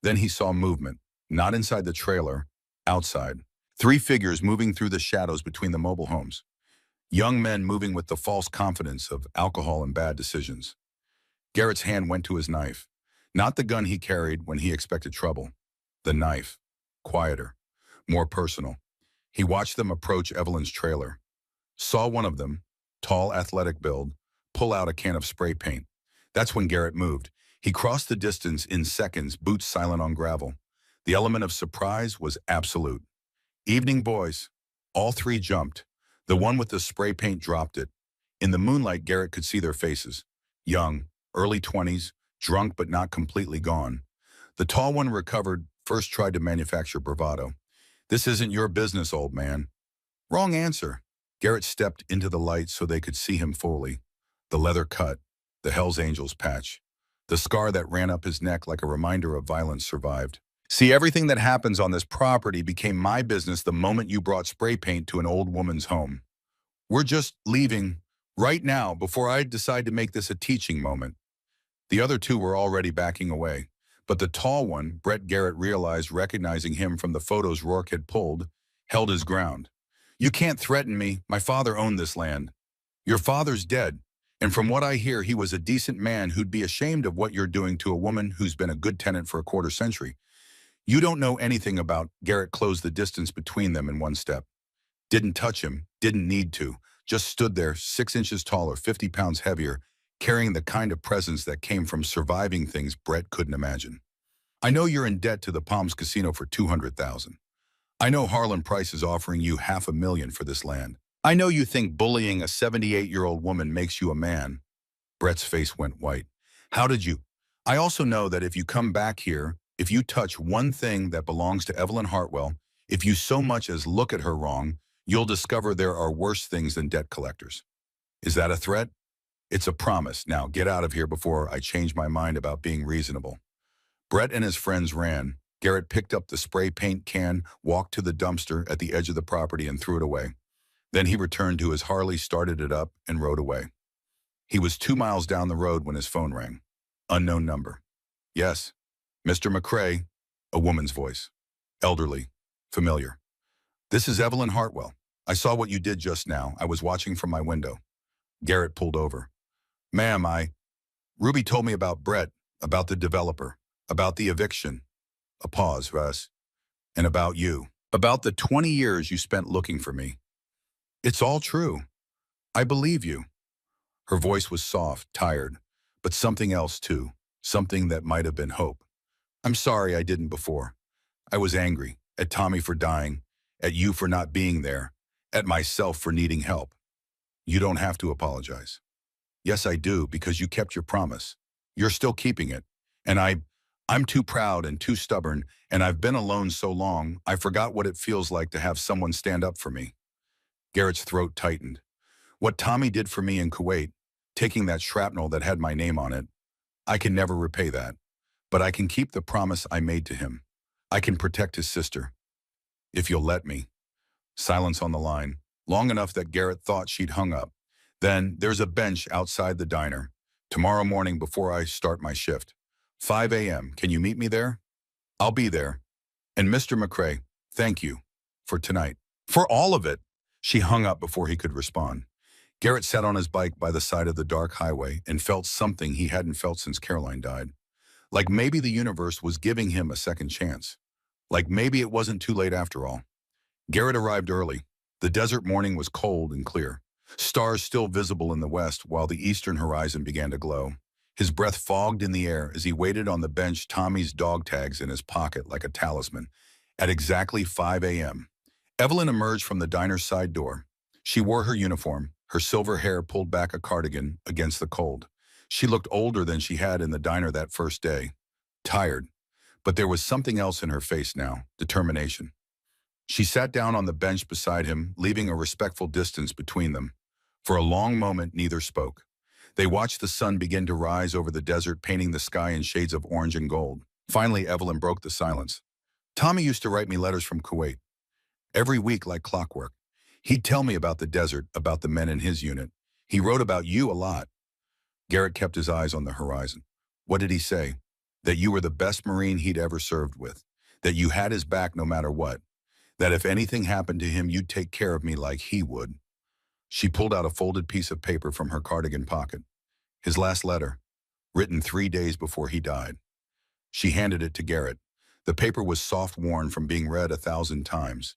Then he saw movement, not inside the trailer, outside. 3 figures moving through the shadows between the mobile homes. Young men moving with the false confidence of alcohol and bad decisions. Garrett's hand went to his knife. Not the gun he carried when he expected trouble. The knife. Quieter. More personal. He watched them approach Evelyn's trailer. Saw one of them, tall, athletic build, pull out a can of spray paint. That's when Garrett moved. He crossed the distance in seconds, boots silent on gravel. The element of surprise was absolute. Evening, boys. All 3 jumped. The one with the spray paint dropped it. In the moonlight, Garrett could see their faces. Young, early 20s, drunk but not completely gone. The tall one recovered, first tried to manufacture bravado. This isn't your business, old man. Wrong answer. Garrett stepped into the light so they could see him fully. The leather cut. The Hells Angels patch. The scar that ran up his neck like a reminder of violence survived. See, everything that happens on this property became my business the moment you brought spray paint to an old woman's home. We're just leaving right now before I decide to make this a teaching moment. The other 2 were already backing away. But the tall one, Brett Garrett realized, recognizing him from the photos Rourke had pulled, held his ground. You can't threaten me. My father owned this land. Your father's dead. And from what I hear, he was a decent man who'd be ashamed of what you're doing to a woman who's been a good tenant for a quarter century. You don't know anything about. Garrett closed the distance between them in one step. Didn't touch him, didn't need to, just stood there 6 inches taller, 50 pounds heavier, carrying the kind of presence that came from surviving things Brett couldn't imagine. I know you're in debt to the Palms Casino for $200,000. I know Harlan Price is offering you $500,000 for this land. I know you think bullying a 78-year-old woman makes you a man. Brett's face went white. How did you? I also know that if you come back here, if you touch one thing that belongs to Evelyn Hartwell, if you so much as look at her wrong, you'll discover there are worse things than debt collectors. Is that a threat? It's a promise. Now get out of here before I change my mind about being reasonable. Brett and his friends ran. Garrett picked up the spray paint can, walked to the dumpster at the edge of the property and threw it away. Then he returned to his Harley, started it up, and rode away. He was 2 miles down the road when his phone rang. Unknown number. Yes, Mr. McCrae, a woman's voice. Elderly, familiar. This is Evelyn Hartwell. I saw what you did just now. I was watching from my window. Garrett pulled over. Ma'am, Ruby told me about Brett, about the developer, about the eviction. A pause, Russ. And about you. About the 20 years you spent looking for me. It's all true. I believe you. Her voice was soft, tired, but something else too, something that might have been hope. I'm sorry I didn't before. I was angry, at Tommy for dying, at you for not being there, at myself for needing help. You don't have to apologize. Yes, I do, because you kept your promise. You're still keeping it. And I'm too proud and too stubborn, and I've been alone so long, I forgot what it feels like to have someone stand up for me. Garrett's throat tightened. What Tommy did for me in Kuwait, taking that shrapnel that had my name on it, I can never repay that. But I can keep the promise I made to him. I can protect his sister. If you'll let me. Silence on the line, long enough that Garrett thought she'd hung up. Then, there's a bench outside the diner. Tomorrow morning before I start my shift. 5 a.m. Can you meet me there? I'll be there. And Mr. McCrae, thank you. For tonight. For all of it. She hung up before he could respond. Garrett sat on his bike by the side of the dark highway and felt something he hadn't felt since Caroline died. Like maybe the universe was giving him a second chance. Like maybe it wasn't too late after all. Garrett arrived early. The desert morning was cold and clear. Stars still visible in the west while the eastern horizon began to glow. His breath fogged in the air as he waited on the bench, Tommy's dog tags in his pocket like a talisman. At exactly 5 a.m., Evelyn emerged from the diner's side door. She wore her uniform, her silver hair pulled back a cardigan against the cold. She looked older than she had in the diner that first day. Tired. But there was something else in her face now, determination. She sat down on the bench beside him, leaving a respectful distance between them. For a long moment, neither spoke. They watched the sun begin to rise over the desert, painting the sky in shades of orange and gold. Finally, Evelyn broke the silence. Tommy used to write me letters from Kuwait. Every week like clockwork. He'd tell me about the desert, about the men in his unit. He wrote about you a lot. Garrett kept his eyes on the horizon. What did he say? That you were the best Marine he'd ever served with. That you had his back no matter what. That if anything happened to him, you'd take care of me like he would. She pulled out a folded piece of paper from her cardigan pocket. His last letter, written 3 days before he died. She handed it to Garrett. The paper was soft worn from being read 1,000 times.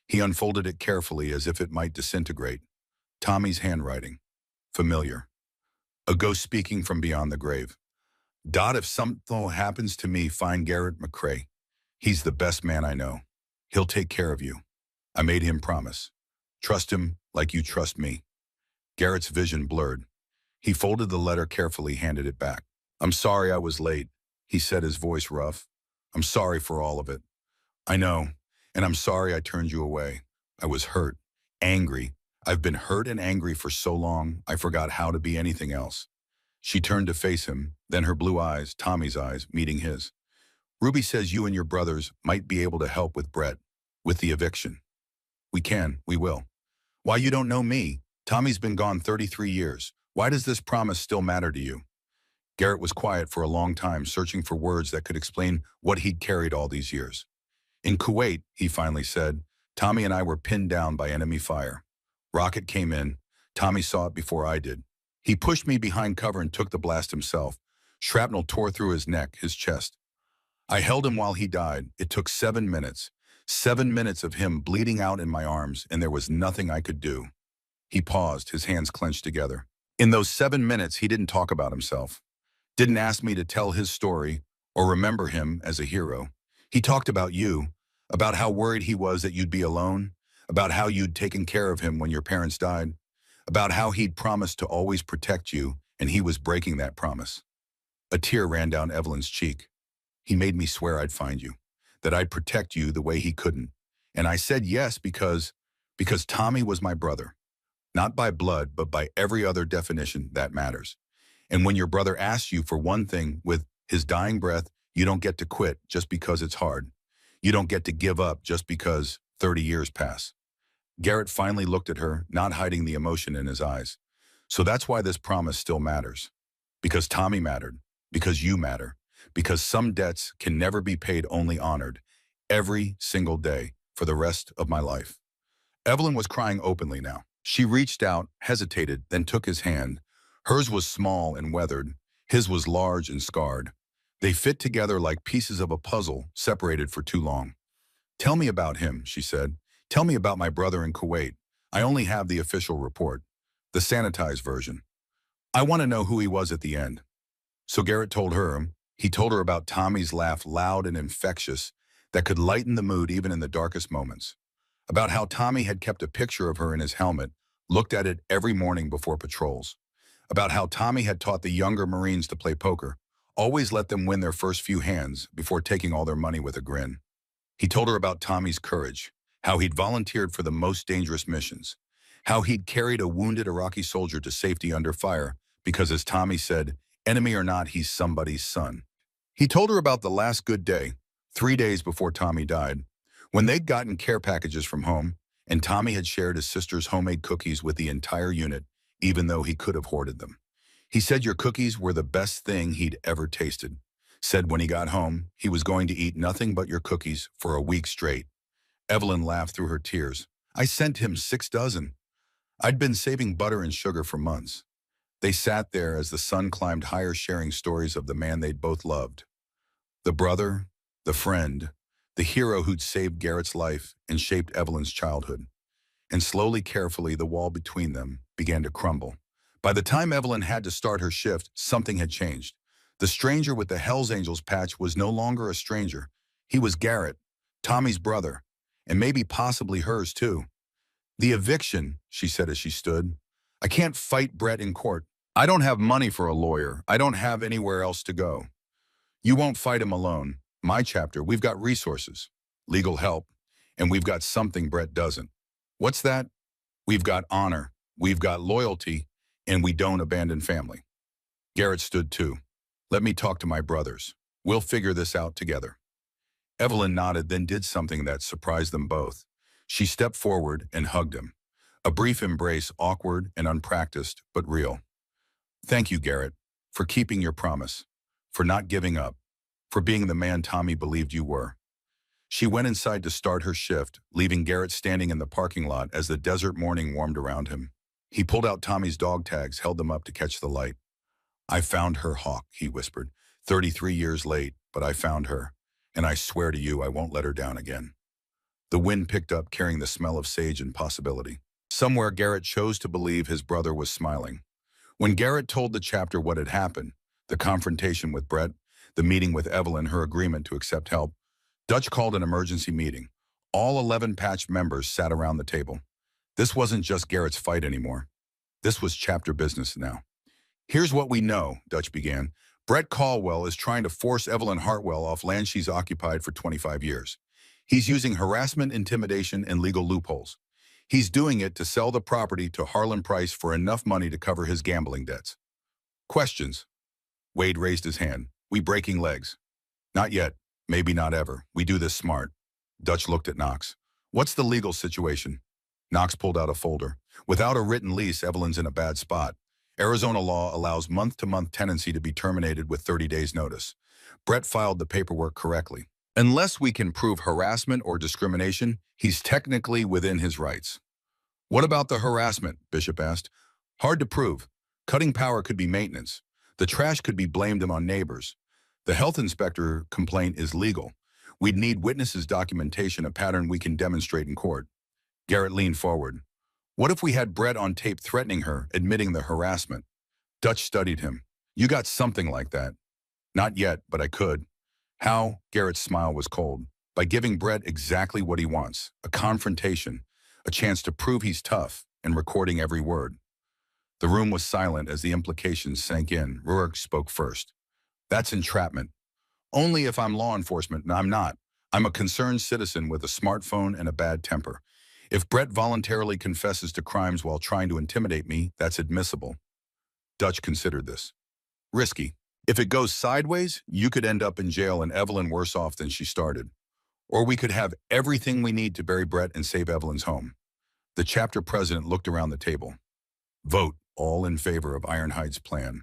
He unfolded it carefully as if it might disintegrate. Tommy's handwriting. Familiar. A ghost speaking from beyond the grave. Dot, if something happens to me, find Garrett McCrae. He's the best man I know. He'll take care of you. I made him promise. Trust him like you trust me. Garrett's vision blurred. He folded the letter carefully, handed it back. I'm sorry I was late, he said, his voice rough. I'm sorry for all of it. I know, and I'm sorry I turned you away. I was hurt, angry. I've been hurt and angry for so long, I forgot how to be anything else. She turned to face him, then her blue eyes, Tommy's eyes, meeting his. Ruby says you and your brothers might be able to help with Brett, with the eviction. We will. Why, you don't know me? Tommy's been gone 33 years. Why does this promise still matter to you? Garrett was quiet for a long time, searching for words that could explain what he'd carried all these years. In Kuwait, he finally said, Tommy and I were pinned down by enemy fire. Rocket came in. Tommy saw it before I did. He pushed me behind cover and took the blast himself. Shrapnel tore through his neck, his chest. I held him while he died. It took 7 minutes. 7 minutes of him bleeding out in my arms, and there was nothing I could do. He paused, his hands clenched together. In those 7 minutes, he didn't talk about himself. Didn't ask me to tell his story or remember him as a hero. He talked about you, About how worried he was that you'd be alone, about how you'd taken care of him when your parents died, about how he'd promised to always protect you and he was breaking that promise. A tear ran down Evelyn's cheek. He made me swear I'd find you, that I'd protect you the way he couldn't. And I said yes because Tommy was my brother, not by blood, but by every other definition that matters. And when your brother asks you for one thing with his dying breath, you don't get to quit just because it's hard. You don't get to give up just because 30 years pass. Garrett finally looked at her, not hiding the emotion in his eyes. So that's why this promise still matters. Because Tommy mattered. Because you matter. Because some debts can never be paid, only honored. Every single day for the rest of my life. Evelyn was crying openly now. She reached out, hesitated, then took his hand. Hers was small and weathered. His was large and scarred. They fit together like pieces of a puzzle, separated for too long. Tell me about him, she said. Tell me about my brother in Kuwait. I only have the official report, the sanitized version. I want to know who he was at the end. So Garrett told her. He told her about Tommy's laugh, loud and infectious, that could lighten the mood even in the darkest moments. About how Tommy had kept a picture of her in his helmet, looked at it every morning before patrols. About how Tommy had taught the younger Marines to play poker, always let them win their first few hands before taking all their money with a grin. He told her about Tommy's courage, how he'd volunteered for the most dangerous missions, how he'd carried a wounded Iraqi soldier to safety under fire because, as Tommy said, enemy or not, he's somebody's son. He told her about the last good day, 3 days before Tommy died, when they'd gotten care packages from home, and Tommy had shared his sister's homemade cookies with the entire unit, even though he could have hoarded them. He said your cookies were the best thing he'd ever tasted. Said when he got home, he was going to eat nothing but your cookies for a week straight. Evelyn laughed through her tears. I sent him 6 dozen. I'd been saving butter and sugar for months. They sat there as the sun climbed higher, sharing stories of the man they'd both loved. The brother, the friend, the hero who'd saved Garrett's life and shaped Evelyn's childhood. And slowly, carefully, the wall between them began to crumble. By the time Evelyn had to start her shift, something had changed. The stranger with the Hells Angels patch was no longer a stranger. He was Garrett, Tommy's brother, and maybe possibly hers too. The eviction, she said as she stood. I can't fight Brett in court. I don't have money for a lawyer. I don't have anywhere else to go. You won't fight him alone. My chapter, we've got resources, legal help, and we've got something Brett doesn't. What's that? We've got honor, we've got loyalty, and we don't abandon family. Garrett stood too. Let me talk to my brothers. We'll figure this out together. Evelyn nodded, then did something that surprised them both. She stepped forward and hugged him. A brief embrace, awkward and unpracticed, but real. Thank you, Garrett, for keeping your promise, for not giving up, for being the man Tommy believed you were. She went inside to start her shift, leaving Garrett standing in the parking lot as the desert morning warmed around him. He pulled out Tommy's dog tags, held them up to catch the light. I found her, Hawk, he whispered. 33 years late, but I found her, and I swear to you I won't let her down again. The wind picked up, carrying the smell of sage and possibility. Somewhere Garrett chose to believe his brother was smiling. When Garrett told the chapter what had happened, the confrontation with Brett, the meeting with Evelyn, her agreement to accept help, Dutch called an emergency meeting. All 11 patch members sat around the table. This wasn't just Garrett's fight anymore. This was chapter business now. Here's what we know, Dutch began. Brett Caldwell is trying to force Evelyn Hartwell off land she's occupied for 25 years. He's using harassment, intimidation, and legal loopholes. He's doing it to sell the property to Harlan Price for enough money to cover his gambling debts. Questions? Wade raised his hand. We breaking legs? Not yet. Maybe not ever. We do this smart. Dutch looked at Knox. What's the legal situation? Knox pulled out a folder. Without a written lease, Evelyn's in a bad spot. Arizona law allows month-to-month tenancy to be terminated with 30 days' notice. Brett filed the paperwork correctly. Unless we can prove harassment or discrimination, he's technically within his rights. What about the harassment? Bishop asked. Hard to prove. Cutting power could be maintenance. The trash could be blamed on neighbors. The health inspector complaint is legal. We'd need witnesses' documentation, a pattern we can demonstrate in court. Garrett leaned forward. What if we had Brett on tape threatening her, admitting the harassment? Dutch studied him. You got something like that. Not yet, but I could. How? Garrett's smile was cold. by giving Brett exactly what he wants, a confrontation, a chance to prove he's tough, and recording every word. The room was silent as the implications sank in. Ruark spoke first. That's entrapment. Only if I'm law enforcement, and I'm not. I'm a concerned citizen with a smartphone and a bad temper. If Brett voluntarily confesses to crimes while trying to intimidate me, that's admissible. Dutch considered this. Risky. If it goes sideways, you could end up in jail and Evelyn worse off than she started. Or we could have everything we need to bury Brett and save Evelyn's home. The chapter president looked around the table. Vote, all in favor of Ironhide's plan.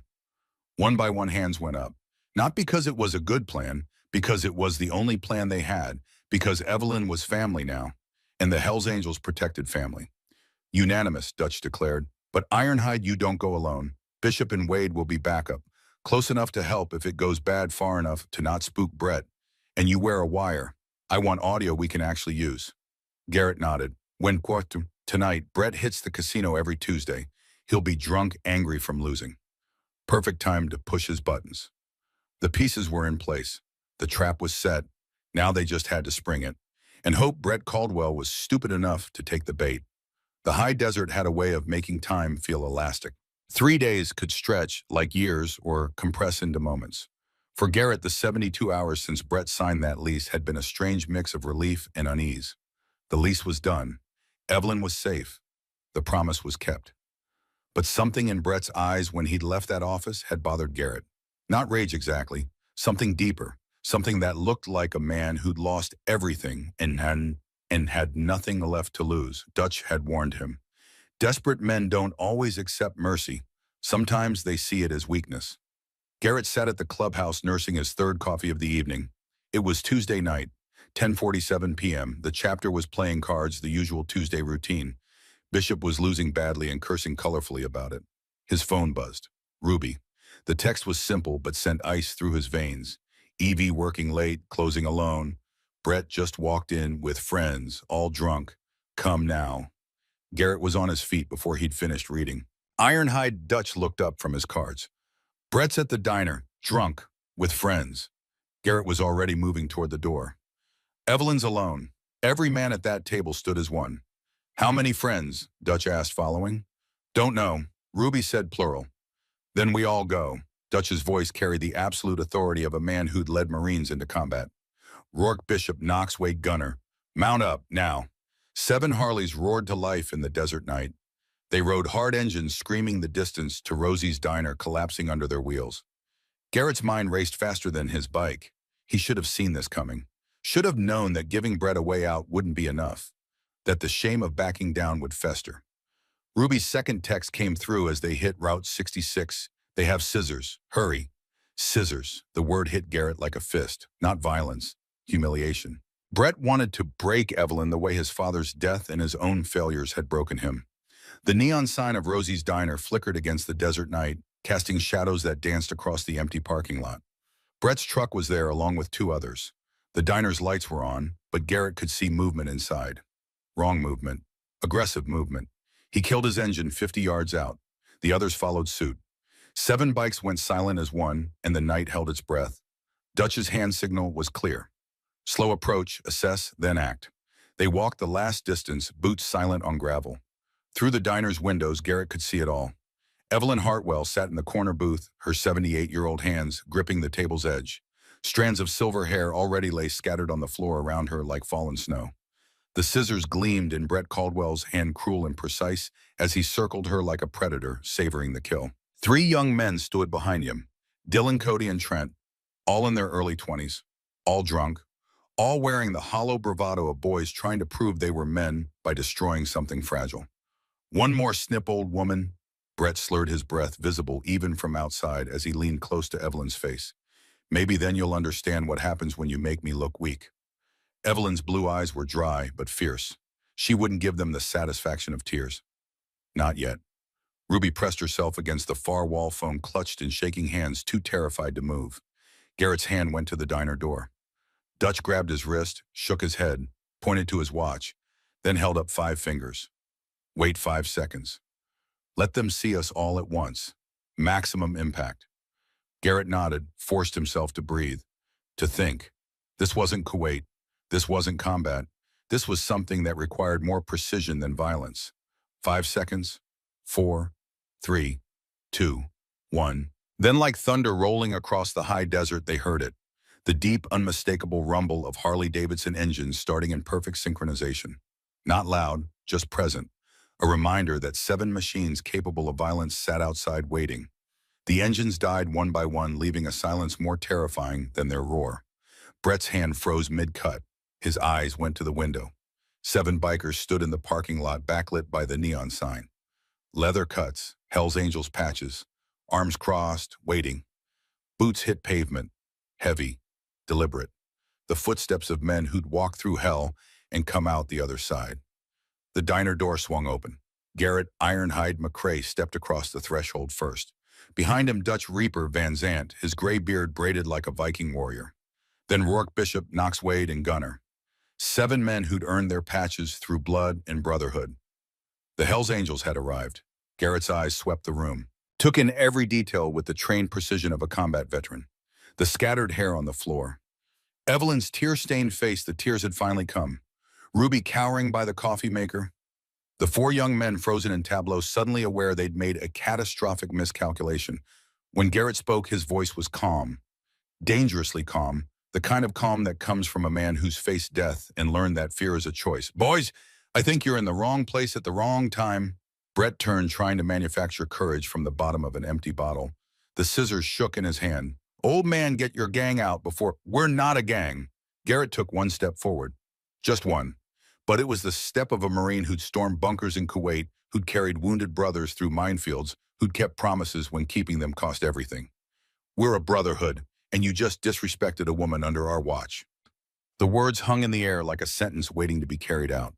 One by one hands went up. Not because it was a good plan, because it was the only plan they had, because Evelyn was family now, and the Hells Angels protected family. Unanimous, Dutch declared. But Ironhide, you don't go alone. Bishop and Wade will be backup, close enough to help if it goes bad far enough to not spook Brett. And you wear a wire. I want audio we can actually use. Garrett nodded. When tonight, Brett hits the casino every Tuesday. He'll be drunk, angry from losing. Perfect time to push his buttons. The pieces were in place. The trap was set. Now they just had to spring it. And hope Brett Caldwell was stupid enough to take the bait. The high desert had a way of making time feel elastic. 3 days could stretch like years or compress into moments. For Garrett, the 72 hours since Brett signed that lease had been a strange mix of relief and unease. The lease was done. Evelyn was safe. The promise was kept. But something in Brett's eyes when he'd left that office had bothered Garrett. Not rage exactly, something deeper, something that looked like a man who'd lost everything and had nothing left to lose. Dutch had warned him. Desperate men don't always accept mercy. Sometimes they see it as weakness. Garrett sat at the clubhouse nursing his third coffee of the evening. It was Tuesday night, 10:47 p.m. The chapter was playing cards, the usual Tuesday routine. Bishop was losing badly and cursing colorfully about it. His phone buzzed. Ruby. The text was simple but sent ice through his veins. Evie working late, closing alone. Brett just walked in with friends, all drunk. Come now. Garrett was on his feet before he'd finished reading. Ironhide. Dutch looked up from his cards. Brett's at the diner, drunk, with friends. Garrett was already moving toward the door. Evelyn's alone. Every man at that table stood as one. How many friends? Dutch asked, following. Don't know. Ruby said plural. Then we all go. Dutch's voice carried the absolute authority of a man who'd led Marines into combat. Rourke, Bishop, Knox, Wade, Gunner. Mount up, now. 7 Harleys roared to life in the desert night. They rode hard engines screaming the distance to Rosie's diner collapsing under their wheels. Garrett's mind raced faster than his bike. He should have seen this coming. Should have known that giving Brett a way out wouldn't be enough. That the shame of backing down would fester. Ruby's second text came through as they hit Route 66. They have scissors. Hurry. Scissors. The word hit Garrett like a fist. Not violence. Humiliation. Brett wanted to break Evelyn the way his father's death and his own failures had broken him. The neon sign of Rosie's diner flickered against the desert night, casting shadows that danced across the empty parking lot. Brett's truck was there along with 2 others. The diner's lights were on, but Garrett could see movement inside. Wrong movement. Aggressive movement. He killed his engine 50 yards out. The others followed suit. 7 bikes went silent as one, and the night held its breath. Dutch's hand signal was clear. Slow approach, assess, then act. They walked the last distance, boots silent on gravel. Through the diner's windows, Garrett could see it all. Evelyn Hartwell sat in the corner booth, her 78-year-old hands gripping the table's edge. Strands of silver hair already lay scattered on the floor around her like fallen snow. The scissors gleamed in Brett Caldwell's hand, cruel and precise, as he circled her like a predator, savoring the kill. 3 young men stood behind him, Dylan, Cody, and Trent, all in their early 20s, all drunk, all wearing the hollow bravado of boys trying to prove they were men by destroying something fragile. One more snip, old woman. Brett slurred his breath, visible even from outside as he leaned close to Evelyn's face. Maybe then you'll understand what happens when you make me look weak. Evelyn's blue eyes were dry but fierce. She wouldn't give them the satisfaction of tears. Not yet. Ruby pressed herself against the far wall, phone clutched in shaking hands, too terrified to move. Garrett's hand went to the diner door. Dutch grabbed his wrist, shook his head, pointed to his watch, then held up 5 fingers. Wait 5 seconds. Let them see us all at once. Maximum impact. Garrett nodded, forced himself to breathe, to think. This wasn't Kuwait. This wasn't combat. This was something that required more precision than violence. 5 seconds. 4, 3, 2, 1. Then like thunder rolling across the high desert, they heard it. The deep, unmistakable rumble of Harley-Davidson engines starting in perfect synchronization. Not loud, just present. A reminder that 7 machines capable of violence sat outside waiting. The engines died one by one, leaving a silence more terrifying than their roar. Brett's hand froze mid-cut. His eyes went to the window. 7 bikers stood in the parking lot, backlit by the neon sign. Leather cuts, Hell's Angels patches, arms crossed, waiting. Boots hit pavement, heavy, deliberate. The footsteps of men who'd walk through hell and come out the other side. The diner door swung open. Garrett Ironhide McCrae stepped across the threshold first. Behind him, Dutch Reaper Van Zant, his gray beard braided like a Viking warrior. Then Rourke Bishop, Knox Wade, and Gunner. 7 men who'd earned their patches through blood and brotherhood. The Hells Angels had arrived. Garrett's eyes swept the room, took in every detail with the trained precision of a combat veteran. The scattered hair on the floor. Evelyn's tear-stained face, the tears had finally come. Ruby cowering by the coffee maker. The 4 young men frozen in tableau, suddenly aware they'd made a catastrophic miscalculation. When Garrett spoke, his voice was calm, dangerously calm, the kind of calm that comes from a man who's faced death and learned that fear is a choice. Boys, I think you're in the wrong place at the wrong time. Brett turned, trying to manufacture courage from the bottom of an empty bottle. The scissors shook in his hand. Old man, get your gang out before— We're not a gang. Garrett took 1 step forward. Just one. But it was the step of a Marine who'd stormed bunkers in Kuwait, who'd carried wounded brothers through minefields, who'd kept promises when keeping them cost everything. We're a brotherhood, and you just disrespected a woman under our watch. The words hung in the air like a sentence waiting to be carried out.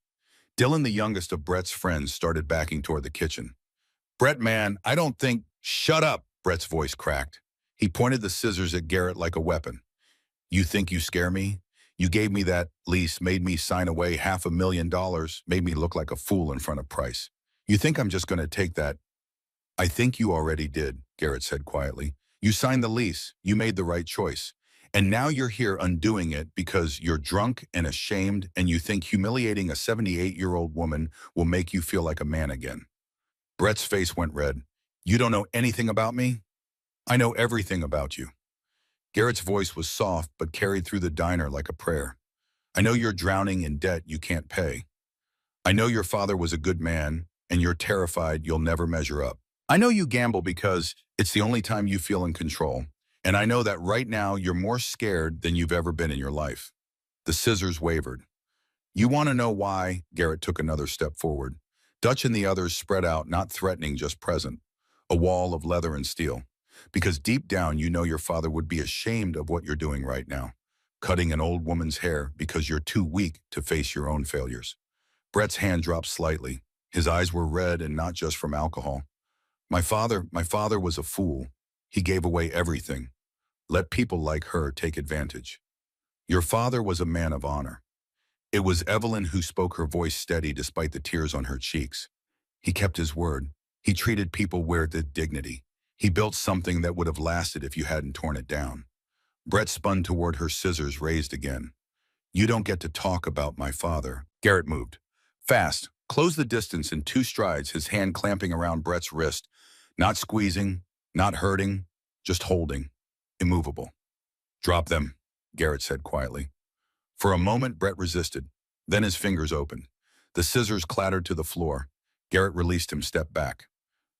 Dylan, the youngest of Brett's friends, started backing toward the kitchen. Brett, man, I don't think— Shut up, Brett's voice cracked. He pointed the scissors at Garrett like a weapon. You think you scare me? You gave me that lease, made me sign away $500,000, made me look like a fool in front of Price. You think I'm just going to take that? I think you already did, Garrett said quietly. You signed the lease. You made the right choice. And now you're here undoing it because you're drunk and ashamed and you think humiliating a 78-year-old woman will make you feel like a man again. Brett's face went red. You don't know anything about me? I know everything about you. Garrett's voice was soft but carried through the diner like a prayer. I know you're drowning in debt you can't pay. I know your father was a good man and you're terrified you'll never measure up. I know you gamble because it's the only time you feel in control. And I know that right now you're more scared than you've ever been in your life. The scissors wavered. You want to know why? Garrett took another step forward. Dutch and the others spread out, not threatening, just present. A wall of leather and steel. Because deep down you know your father would be ashamed of what you're doing right now. Cutting an old woman's hair because you're too weak to face your own failures. Brett's hand dropped slightly. His eyes were red and not just from alcohol. My father was a fool. He gave away everything. Let people like her take advantage. Your father was a man of honor. It was Evelyn who spoke, her voice steady despite the tears on her cheeks. He kept his word. He treated people with dignity. He built something that would have lasted if you hadn't torn it down. Brett spun toward her, scissors raised again. You don't get to talk about my father. Garrett moved. Fast, closed the distance in 2 strides, his hand clamping around Brett's wrist. Not squeezing, not hurting, just holding. Immovable. Drop them, Garrett said quietly. For a moment, Brett resisted. Then his fingers opened. The scissors clattered to the floor. Garrett released him, stepped back.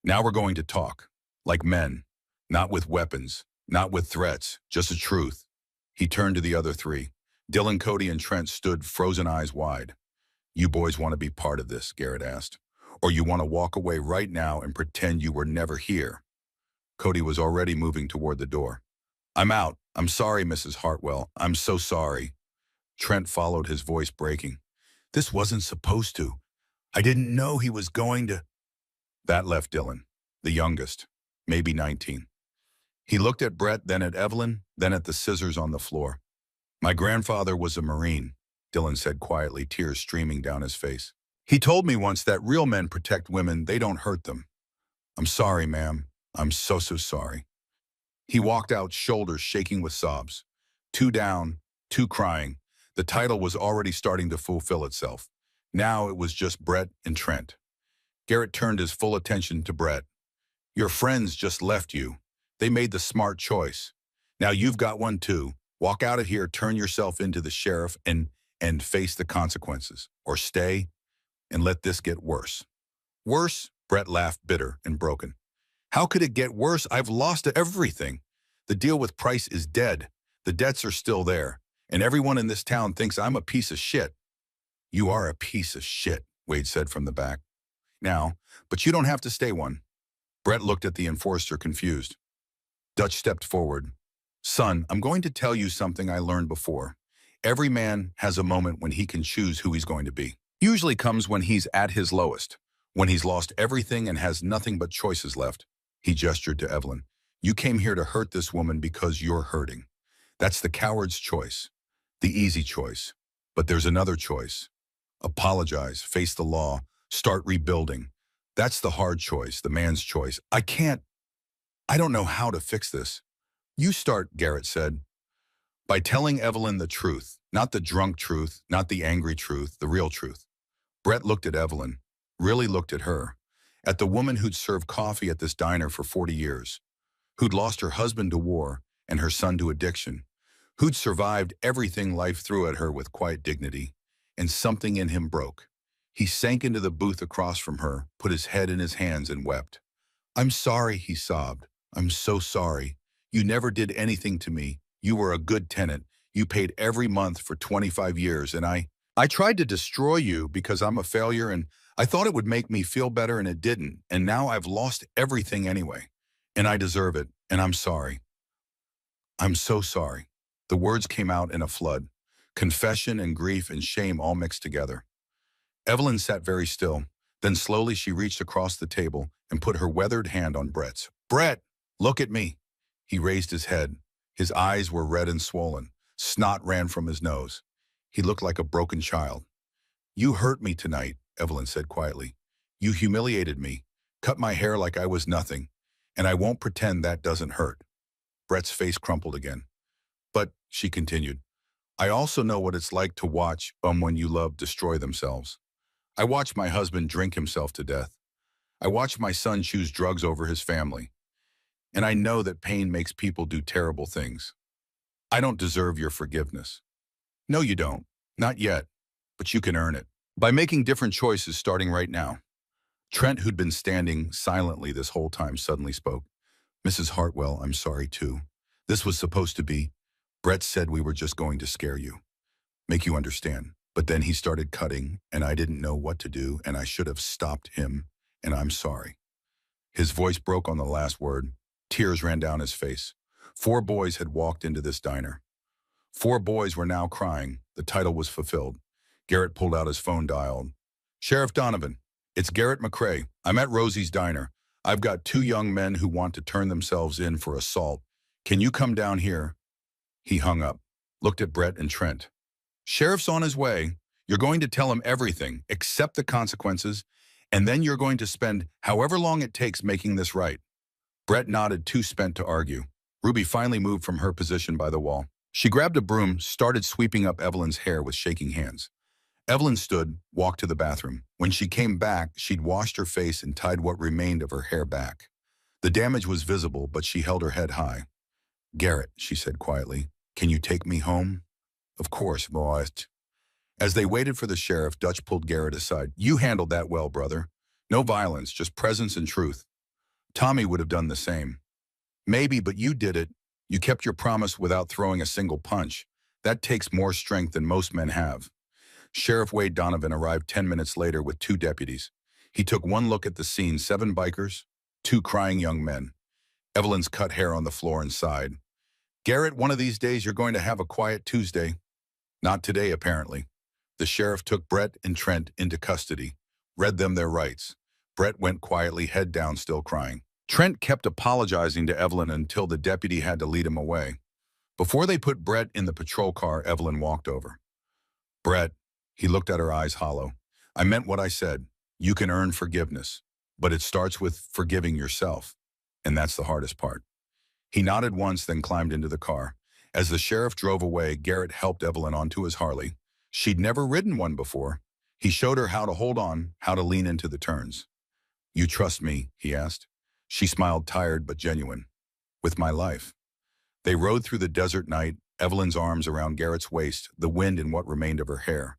Now we're going to talk. Like men. Not with weapons. Not with threats. Just the truth. He turned to the other 3. Dylan, Cody, and Trent stood, frozen eyes wide. You boys want to be part of this? Garrett asked. Or you want to walk away right now and pretend you were never here? Cody was already moving toward the door. I'm out. I'm sorry, Mrs. Hartwell. I'm so sorry. Trent followed, his voice breaking. This wasn't supposed to. I didn't know he was going to. That left Dylan, the youngest, maybe 19. He looked at Brett, then at Evelyn, then at the scissors on the floor. My grandfather was a Marine, Dylan said quietly, tears streaming down his face. He told me once that real men protect women, they don't hurt them. I'm sorry, ma'am. I'm so sorry. He walked out, shoulders shaking with sobs. 2 down, 2 crying. The title was already starting to fulfill itself. Now it was just Brett and Trent. Garrett turned his full attention to Brett. Your friends just left you. They made the smart choice. Now you've got one too. Walk out of here, turn yourself into the sheriff, and face the consequences. Or stay and let this get worse. Worse? Brett laughed, bitter and broken. How could it get worse? I've lost everything. The deal with Price is dead. The debts are still there. And everyone in this town thinks I'm a piece of shit. You are a piece of shit, Wade said from the back. Now, but you don't have to stay one. Brett looked at the enforcer, confused. Dutch stepped forward. Son, I'm going to tell you something I learned before. Every man has a moment when he can choose who he's going to be. Usually comes when he's at his lowest, when he's lost everything and has nothing but choices left. He gestured to Evelyn. You came here to hurt this woman because you're hurting. That's the coward's choice, the easy choice. But there's another choice. Apologize, face the law, start rebuilding. That's the hard choice, the man's choice. I don't know how to fix this. You start, Garrett said. By telling Evelyn the truth, not the drunk truth, not the angry truth, the real truth. Brett looked at Evelyn, really looked at her, at the woman who'd served coffee at this diner for 40 years, who'd lost her husband to war and her son to addiction, who'd survived everything life threw at her with quiet dignity, and something in him broke. He sank into the booth across from her, put his head in his hands and wept. I'm sorry, he sobbed. I'm so sorry. You never did anything to me. You were a good tenant. You paid every month for 25 years, and I tried to destroy you because I'm a failure, and I thought it would make me feel better, and it didn't. And now I've lost everything anyway, and I deserve it, and I'm sorry. I'm so sorry. The words came out in a flood. Confession and grief and shame all mixed together. Evelyn sat very still. Then slowly she reached across the table and put her weathered hand on Brett's. Brett, look at me. He raised his head. His eyes were red and swollen. Snot ran from his nose. He looked like a broken child. You hurt me tonight, Evelyn said quietly. You humiliated me, cut my hair like I was nothing, and I won't pretend that doesn't hurt. Brett's face crumpled again. But, she continued, I also know what it's like to watch someone you love destroy themselves. I watched my husband drink himself to death. I watched my son choose drugs over his family. And I know that pain makes people do terrible things. I don't deserve your forgiveness. No, you don't. Not yet. But you can earn it. By making different choices starting right now. Trent, who'd been standing silently this whole time, suddenly spoke. Mrs. Hartwell, I'm sorry too. This was supposed to be. Brett said we were just going to scare you. Make you understand. But then he started cutting, and I didn't know what to do, and I should have stopped him, and I'm sorry. His voice broke on the last word. Tears ran down his face. 4 boys had walked into this diner. 4 boys were now crying. The title was fulfilled. Garrett pulled out his phone, dialed. Sheriff Donovan, it's Garrett McCrae. I'm at Rosie's diner. I've got 2 young men who want to turn themselves in for assault. Can you come down here? He hung up, looked at Brett and Trent. Sheriff's on his way. You're going to tell him everything, accept the consequences, and then you're going to spend however long it takes making this right. Brett nodded, too spent to argue. Ruby finally moved from her position by the wall. She grabbed a broom, started sweeping up Evelyn's hair with shaking hands. Evelyn stood, walked to the bathroom. When she came back, she'd washed her face and tied what remained of her hair back. The damage was visible, but she held her head high. Garrett, she said quietly, can you take me home? Of course, boys. As they waited for the sheriff, Dutch pulled Garrett aside. You handled that well, brother. No violence, just presence and truth. Tommy would have done the same. Maybe, but you did it. You kept your promise without throwing a single punch. That takes more strength than most men have. Sheriff Wade Donovan arrived 10 minutes later with 2 deputies. He took one look at the scene, 7 bikers, 2 crying young men. Evelyn's cut hair on the floor and sighed. Garrett, one of these days you're going to have a quiet Tuesday. Not today, apparently. The sheriff took Brett and Trent into custody, read them their rights. Brett went quietly, head down, still crying. Trent kept apologizing to Evelyn until the deputy had to lead him away. Before they put Brett in the patrol car, Evelyn walked over. Brett, he looked at her eyes hollow. I meant what I said. You can earn forgiveness, but it starts with forgiving yourself, and that's the hardest part. He nodded once, then climbed into the car. As the sheriff drove away, Garrett helped Evelyn onto his Harley. She'd never ridden one before. He showed her how to hold on, how to lean into the turns. "You trust me?" he asked. She smiled, tired but genuine. "With my life." They rode through the desert night, Evelyn's arms around Garrett's waist, the wind in what remained of her hair.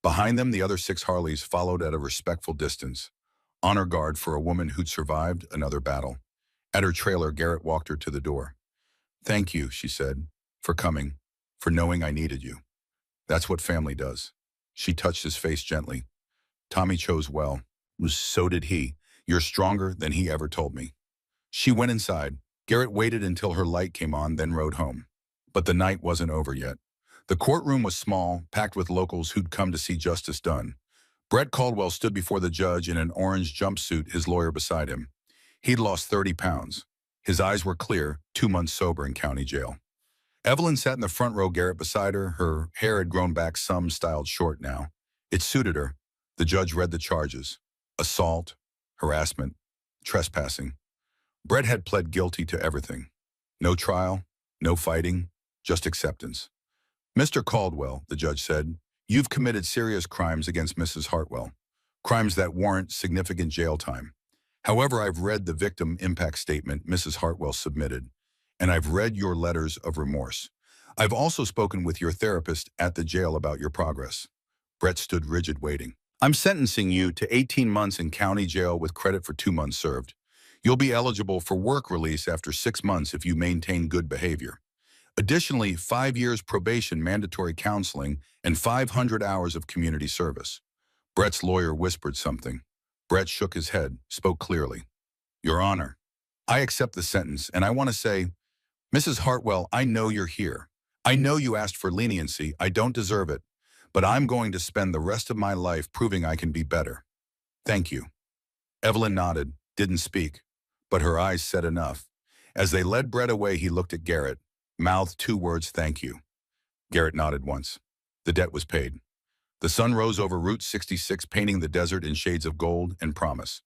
Behind them, the other 6 Harleys followed at a respectful distance, honor guard for a woman who'd survived another battle. At her trailer, Garrett walked her to the door. "Thank you," she said, "for coming, for knowing I needed you. That's what family does." She touched his face gently. "Tommy chose well. So did he. You're stronger than he ever told me." She went inside. Garrett waited until her light came on, then rode home. But the night wasn't over yet. The courtroom was small, packed with locals who'd come to see justice done. Brett Caldwell stood before the judge in an orange jumpsuit, his lawyer beside him. He'd lost 30 pounds. His eyes were clear, 2 months sober in county jail. Evelyn sat in the front row, Garrett beside her. Her hair had grown back some, styled short now. It suited her. The judge read the charges: assault, harassment, trespassing. Brett had pled guilty to everything. No trial, no fighting, just acceptance. "Mr. Caldwell," the judge said, "you've committed serious crimes against Mrs. Hartwell, crimes that warrant significant jail time. However, I've read the victim impact statement Mrs. Hartwell submitted, and I've read your letters of remorse. I've also spoken with your therapist at the jail about your progress." Brett stood rigid, waiting. "I'm sentencing you to 18 months in county jail with credit for 2 months served. You'll be eligible for work release after 6 months if you maintain good behavior. Additionally, 5 years probation, mandatory counseling, and 500 hours of community service." Brett's lawyer whispered something. Brett shook his head, spoke clearly. "Your Honor, I accept the sentence, and I want to say, Mrs. Hartwell, I know you're here. I know you asked for leniency. I don't deserve it, but I'm going to spend the rest of my life proving I can be better. Thank you." Evelyn nodded, didn't speak, but her eyes said enough. As they led Brett away, he looked at Garrett, mouthed 2 words, "Thank you." Garrett nodded once. The debt was paid. The sun rose over Route 66, painting the desert in shades of gold and promise.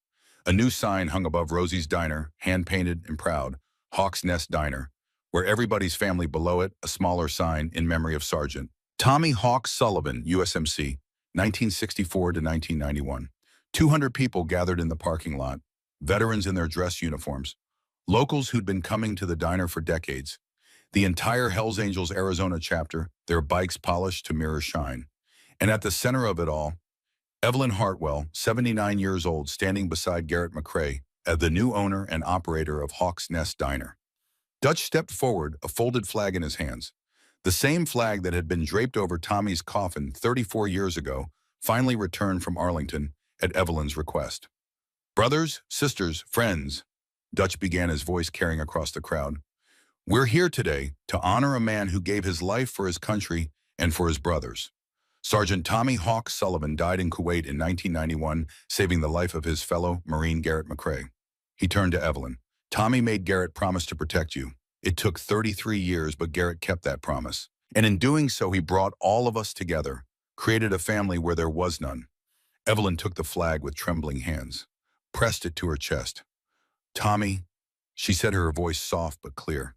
A new sign hung above Rosie's Diner, hand-painted and proud, Hawk's Nest Diner, where everybody's family. Below it, a smaller sign in memory of Sergeant Tommy Hawk Sullivan, USMC, 1964 to 1991. 200 people gathered in the parking lot, veterans in their dress uniforms, locals who'd been coming to the diner for decades. The entire Hells Angels Arizona chapter, their bikes polished to mirror shine. And at the center of it all, Evelyn Hartwell, 79 years old, standing beside Garrett McCrae as the new owner and operator of Hawk's Nest Diner. Dutch stepped forward, a folded flag in his hands. The same flag that had been draped over Tommy's coffin 34 years ago finally returned from Arlington at Evelyn's request. "Brothers, sisters, friends," Dutch began, his voice carrying across the crowd. "We're here today to honor a man who gave his life for his country and for his brothers. Sergeant Tommy Hawk Sullivan died in Kuwait in 1991, saving the life of his fellow Marine Garrett McCrae." He turned to Evelyn. "Tommy made Garrett promise to protect you. It took 33 years, but Garrett kept that promise. And in doing so, he brought all of us together, created a family where there was none." Evelyn took the flag with trembling hands, pressed it to her chest. "Tommy," she said, her voice soft but clear,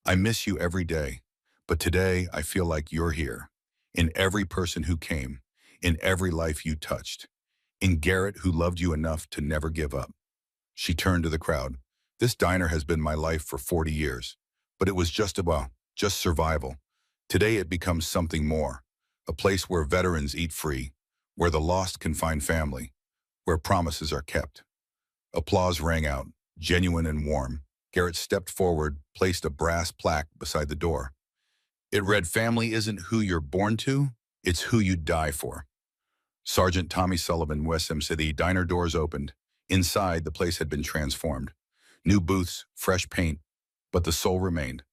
"I miss you every day, but today I feel like you're here, in every person who came, in every life you touched, in Garrett who loved you enough to never give up." She turned to the crowd. "This diner has been my life for 40 years, but it was just survival. Today it becomes something more, a place where veterans eat free, where the lost can find family, where promises are kept." Applause rang out, genuine and warm. Garrett stepped forward, placed a brass plaque beside the door. It read, "Family isn't who you're born to, it's who you die for." Sergeant Tommy Sullivan, USMC. The diner doors opened. Inside, the place had been transformed. New booths, fresh paint, but the soul remained.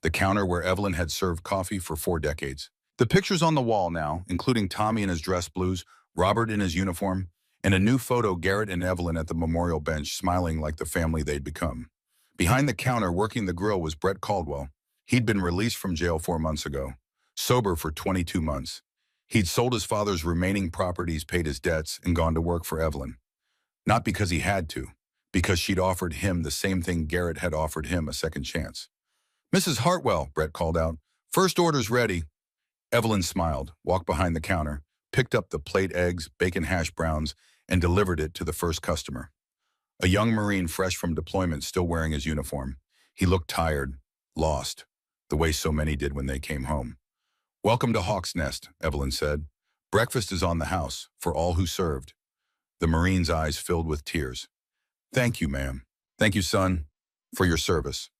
The counter where Evelyn had served coffee for 4 decades. The pictures on the wall now, including Tommy in his dress blues, Robert in his uniform, and a new photo, Garrett and Evelyn at the memorial bench, smiling like the family they'd become. Behind the counter, working the grill, was Brett Caldwell. He'd been released from jail 4 months ago, sober for 22 months. He'd sold his father's remaining properties, paid his debts, and gone to work for Evelyn. Not because he had to, because she'd offered him the same thing Garrett had offered him, a second chance. "Mrs. Hartwell," Brett called out, First order's ready. Evelyn smiled, walked behind the counter, picked up the plate eggs, bacon hash browns, and delivered it to the first customer. A young Marine fresh from deployment still wearing his uniform. He looked tired, lost, the way so many did when they came home. Welcome to Hawk's Nest, Evelyn said. Breakfast is on the house, for all who served. The Marine's eyes filled with tears. Thank you, ma'am. Thank you, son, for your service.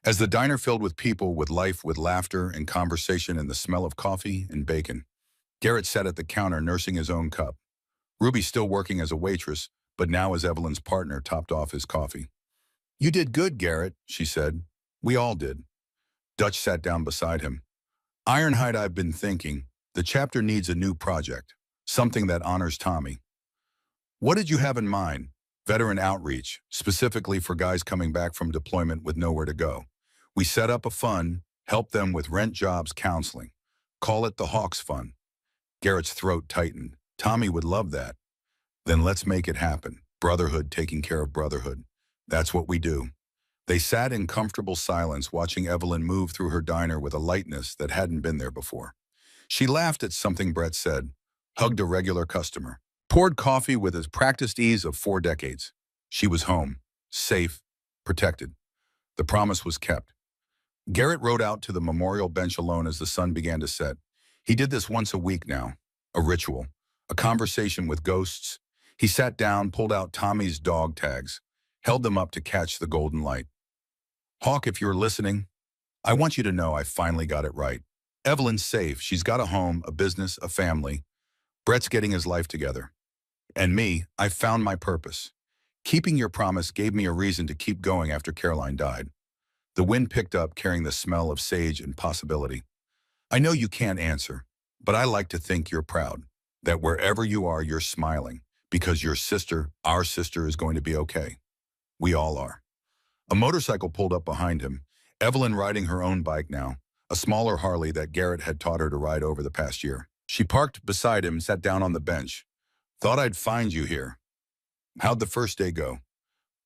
As the diner filled with people, with life, with laughter and conversation and the smell of coffee and bacon, Garrett sat at the counter nursing his own cup. Ruby still working as a waitress, but now as Evelyn's partner topped off his coffee. You did good, Garrett, she said. We all did. Dutch sat down beside him. Ironhide, I've been thinking, the chapter needs a new project, something that honors Tommy. What did you have in mind? Veteran outreach, specifically for guys coming back from deployment with nowhere to go. We set up a fund, help them with rent, jobs, counseling. Call it the Hawks Fund. Garrett's throat tightened. Tommy would love that. Then let's make it happen. Brotherhood taking care of Brotherhood. That's what we do. They sat in comfortable silence, watching Evelyn move through her diner with a lightness that hadn't been there before. She laughed at something Brett said, hugged a regular customer, poured coffee with his practiced ease of 4 decades. She was home, safe, protected. The promise was kept. Garrett rode out to the memorial bench alone as the sun began to set. He did this once a week now, a ritual, a conversation with ghosts. He sat down, pulled out Tommy's dog tags, held them up to catch the golden light. Hawk, if you're listening, I want you to know I finally got it right. Evelyn's safe. She's got a home, a business, a family. Brett's getting his life together. And me, I found my purpose. Keeping your promise gave me a reason to keep going after Caroline died. The wind picked up, carrying the smell of sage and possibility. I know you can't answer, but I like to think you're proud, that wherever you are, you're smiling, because your sister, our sister, is going to be okay. We all are. A motorcycle pulled up behind him, Evelyn riding her own bike now, a smaller Harley that Garrett had taught her to ride over the past year. She parked beside him, sat down on the bench. Thought I'd find you here. How'd the first day go?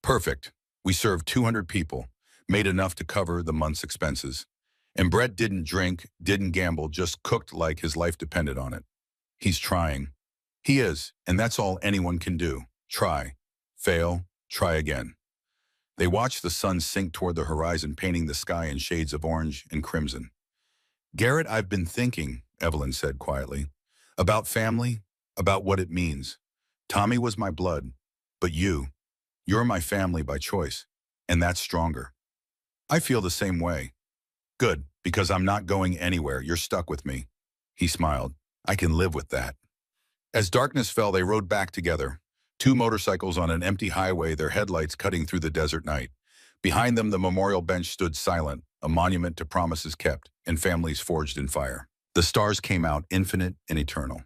Perfect. We served 200 people, made enough to cover the month's expenses. And Brett didn't drink, didn't gamble, just cooked like his life depended on it. He's trying. He is, and that's all anyone can do. Try, fail, try again. They watched the sun sink toward the horizon, painting the sky in shades of orange and crimson. Garrett, I've been thinking, Evelyn said quietly, about family, about what it means. Tommy was my blood, but you're my family by choice, and that's stronger. I feel the same way. Good, because I'm not going anywhere. You're stuck with me. He smiled. I can live with that. As darkness fell, they rode back together. 2 motorcycles on an empty highway, their headlights cutting through the desert night. Behind them, the memorial bench stood silent, a monument to promises kept and families forged in fire. The stars came out, infinite and eternal.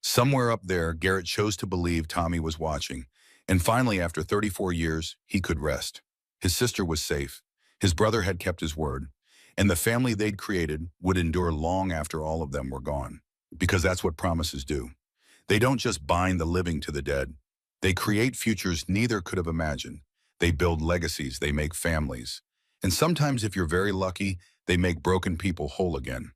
Somewhere up there, Garrett chose to believe Tommy was watching, and finally, after 34 years, he could rest. His sister was safe. His brother had kept his word, and the family they'd created would endure long after all of them were gone, because that's what promises do. They don't just bind the living to the dead. They create futures neither could have imagined. They build legacies, they make families. And sometimes, if you're very lucky, they make broken people whole again.